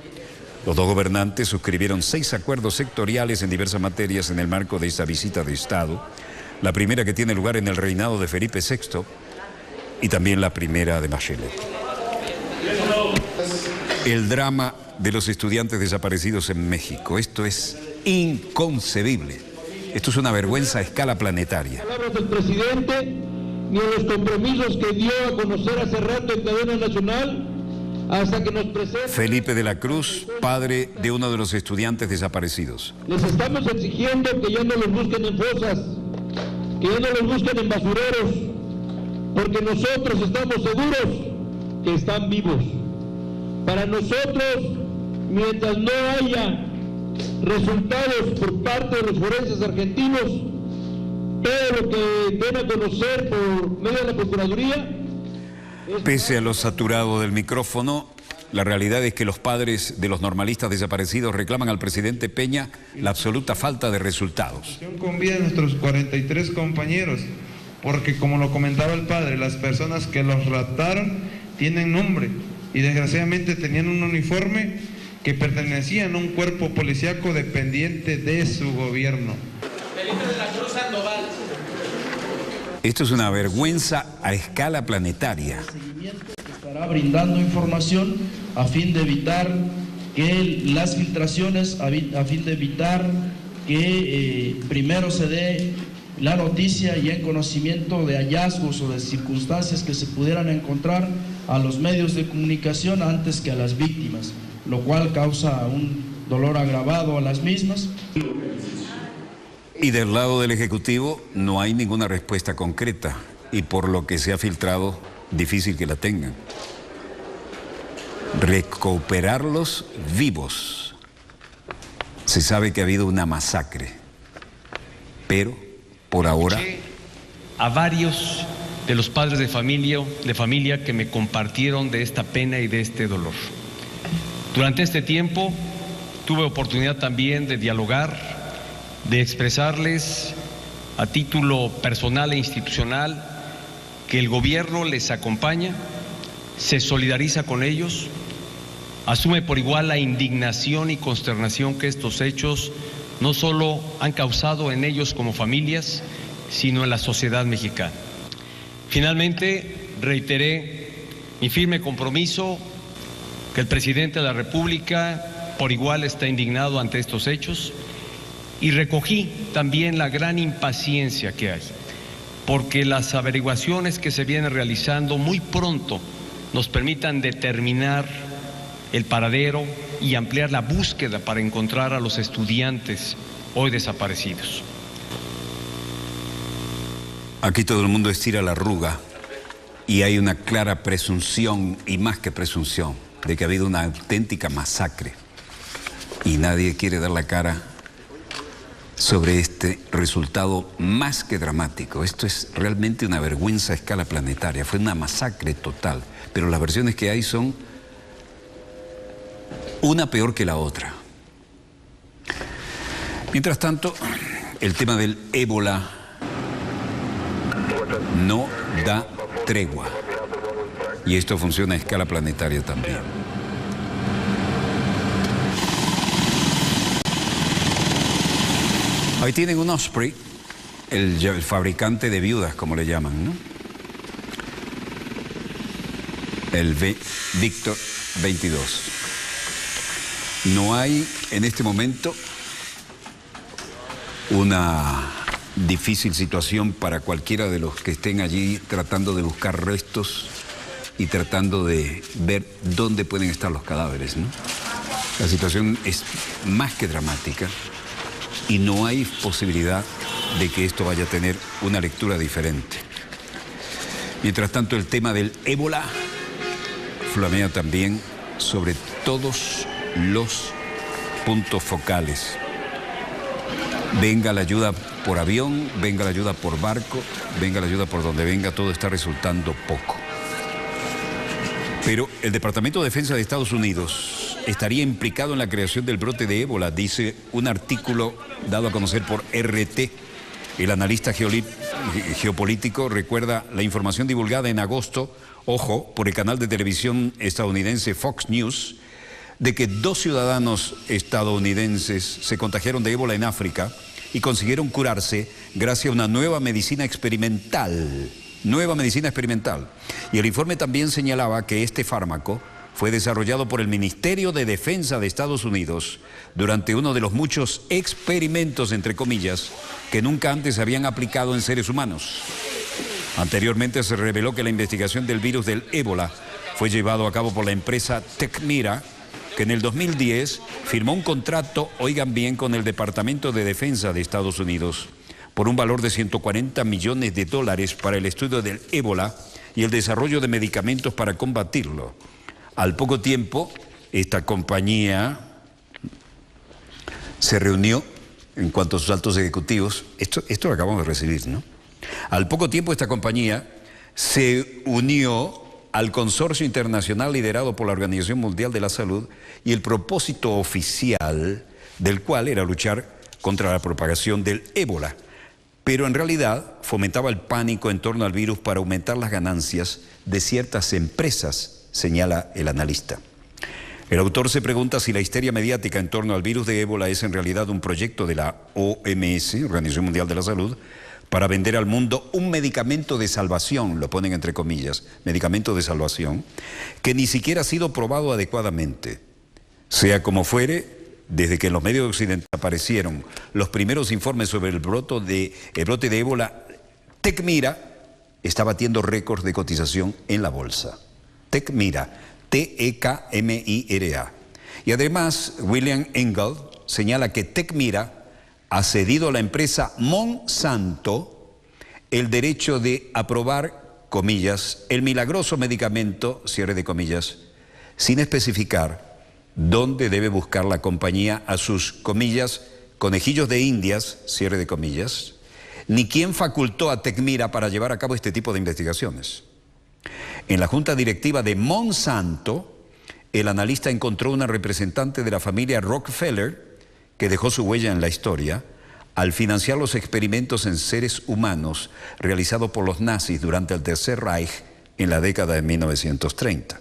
los dos gobernantes suscribieron 6 acuerdos sectoriales en diversas materias en el marco de esta visita de Estado, la primera que tiene lugar en el reinado de Felipe VI y también la primera de Bachelet. El drama de los estudiantes desaparecidos en México, esto es inconcebible. Esto es una vergüenza a escala planetaria. Palabras del presidente, ni en los compromisos que dio a conocer hace rato en cadena nacional, hasta que nos presente. Felipe de la Cruz, padre de uno de los estudiantes desaparecidos. Les estamos exigiendo que ya no los busquen en fosas, que ya no los busquen en basureros, porque nosotros estamos seguros que están vivos. Para nosotros, mientras no haya resultados por parte de los forenses argentinos, todo lo que den a conocer por medio de la Procuraduría. Pese a lo saturado del micrófono, la realidad es que los padres de los normalistas desaparecidos reclaman al presidente Peña la absoluta falta de resultados. Con vida de nuestros 43 compañeros, porque como lo comentaba el padre, las personas que los raptaron tienen nombre y desgraciadamente tenían un uniforme que pertenecían a un cuerpo policíaco dependiente de su gobierno. Felipe de la Cruz Sandoval. Esto es una vergüenza a escala planetaria. Estará brindando información a fin de evitar que las filtraciones, a fin de evitar que primero se dé la noticia y en conocimiento de hallazgos o de circunstancias que se pudieran encontrar a los medios de comunicación antes que a las víctimas, lo cual causa un dolor agravado a las mismas. Y del lado del Ejecutivo no hay ninguna respuesta concreta y por lo que se ha filtrado, difícil que la tengan. Recuperarlos vivos. Se sabe que ha habido una masacre, pero por ahora... A varios de los padres de familia que me compartieron de esta pena y de este dolor. Durante este tiempo tuve oportunidad también de dialogar, de expresarles a título personal e institucional que el gobierno les acompaña, se solidariza con ellos, asume por igual la indignación y consternación que estos hechos no solo han causado en ellos como familias, sino en la sociedad mexicana. Finalmente, reiteré mi firme compromiso que el presidente de la República por igual está indignado ante estos hechos y recogí también la gran impaciencia que hay, porque las averiguaciones que se vienen realizando muy pronto nos permitan determinar el paradero y ampliar la búsqueda para encontrar a los estudiantes hoy desaparecidos. Aquí todo el mundo estira la arruga y hay una clara presunción, y más que presunción, de que ha habido una auténtica masacre y nadie quiere dar la cara sobre este resultado más que dramático. Esto es realmente una vergüenza a escala planetaria, fue una masacre total, pero las versiones que hay son una peor que la otra. Mientras tanto, el tema del ébola no da tregua y esto funciona a escala planetaria también. Ahí tienen un Osprey, el fabricante de viudas, como le llaman, ¿no? El Victor 22. No hay en este momento una difícil situación para cualquiera de los que estén allí tratando de buscar restos y tratando de ver dónde pueden estar los cadáveres, ¿no? La situación es más que dramática y no hay posibilidad de que esto vaya a tener una lectura diferente. Mientras tanto, el tema del ébola flamea también sobre todos los puntos focales. Venga la ayuda por avión, venga la ayuda por barco, venga la ayuda por donde venga, todo está resultando poco. Pero el Departamento de Defensa de Estados Unidos estaría implicado en la creación del brote de ébola, dice un artículo dado a conocer por RT. El analista geopolítico recuerda la información divulgada en agosto, ojo, por el canal de televisión estadounidense Fox News, de que 2 ciudadanos estadounidenses se contagiaron de ébola en África y consiguieron curarse gracias a una nueva medicina experimental. Y el informe también señalaba que este fármaco fue desarrollado por el Ministerio de Defensa de Estados Unidos durante uno de los muchos experimentos, entre comillas, que nunca antes se habían aplicado en seres humanos. Anteriormente se reveló que la investigación del virus del ébola fue llevado a cabo por la empresa Tecmira, que en el 2010 firmó un contrato, oigan bien, con el Departamento de Defensa de Estados Unidos por un valor de $140 millones para el estudio del ébola y el desarrollo de medicamentos para combatirlo. Al poco tiempo, esta compañía se reunió en cuanto a sus altos ejecutivos. Esto lo acabamos de recibir, ¿no? Al poco tiempo, esta compañía se unió al consorcio internacional liderado por la Organización Mundial de la Salud y el propósito oficial del cual era luchar contra la propagación del ébola. Pero en realidad fomentaba el pánico en torno al virus para aumentar las ganancias de ciertas empresas, señala el analista. El autor se pregunta si la histeria mediática en torno al virus de ébola es en realidad un proyecto de la OMS, Organización Mundial de la Salud, para vender al mundo un medicamento de salvación, lo ponen entre comillas, medicamento de salvación, que ni siquiera ha sido probado adecuadamente. Sea como fuere, desde que en los medios occidentales aparecieron los primeros informes sobre el brote de ébola, Tecmira está batiendo récords de cotización en la bolsa. Tecmira, T-E-K-M-I-R-A. Y además, William Engel señala que Tecmira ha cedido a la empresa Monsanto el derecho de aprobar, comillas, el milagroso medicamento, cierre de comillas, sin especificar dónde debe buscar la compañía a sus, comillas, conejillos de indias, cierre de comillas, ni quién facultó a Tecmira para llevar a cabo este tipo de investigaciones. En la junta directiva de Monsanto, el analista encontró una representante de la familia Rockefeller que dejó su huella en la historia al financiar los experimentos en seres humanos realizados por los nazis durante el Tercer Reich en la década de 1930.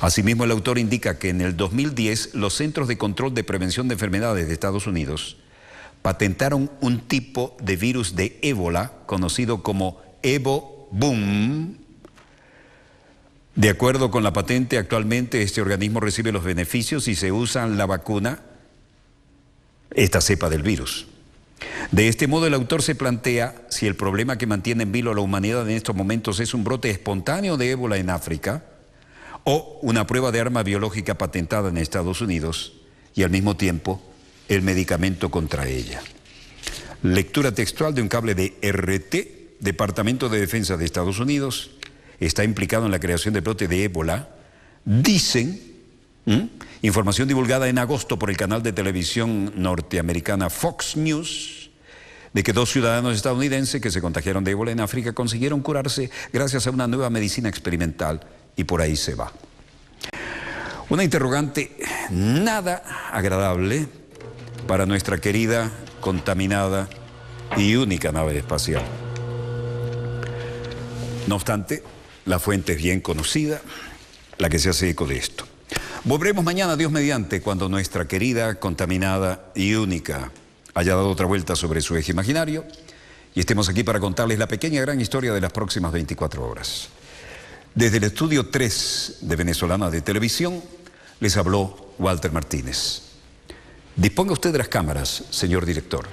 Asimismo, el autor indica que en el 2010 los Centros de Control de Prevención de Enfermedades de Estados Unidos patentaron un tipo de virus de ébola conocido como EvoBoom. De acuerdo con la patente, actualmente este organismo recibe los beneficios y se usa en la vacuna esta cepa del virus. De este modo, el autor se plantea si el problema que mantiene en vilo a la humanidad en estos momentos es un brote espontáneo de ébola en África o una prueba de arma biológica patentada en Estados Unidos y al mismo tiempo el medicamento contra ella. Lectura textual de un cable de RT, Departamento de Defensa de Estados Unidos, está implicado en la creación de brote de ébola. Dicen, información divulgada en agosto por el canal de televisión norteamericana Fox News, de que 2 ciudadanos estadounidenses que se contagiaron de ébola en África consiguieron curarse gracias a una nueva medicina experimental y por ahí se va. Una interrogante nada agradable para nuestra querida, contaminada y única nave espacial. No obstante, la fuente es bien conocida, la que se hace eco de esto. Volveremos mañana, Dios mediante, cuando nuestra querida, contaminada y única haya dado otra vuelta sobre su eje imaginario y estemos aquí para contarles la pequeña gran historia de las próximas 24 horas. Desde el estudio 3 de Venezolana de Televisión, les habló Walter Martínez. Disponga usted de las cámaras, señor director.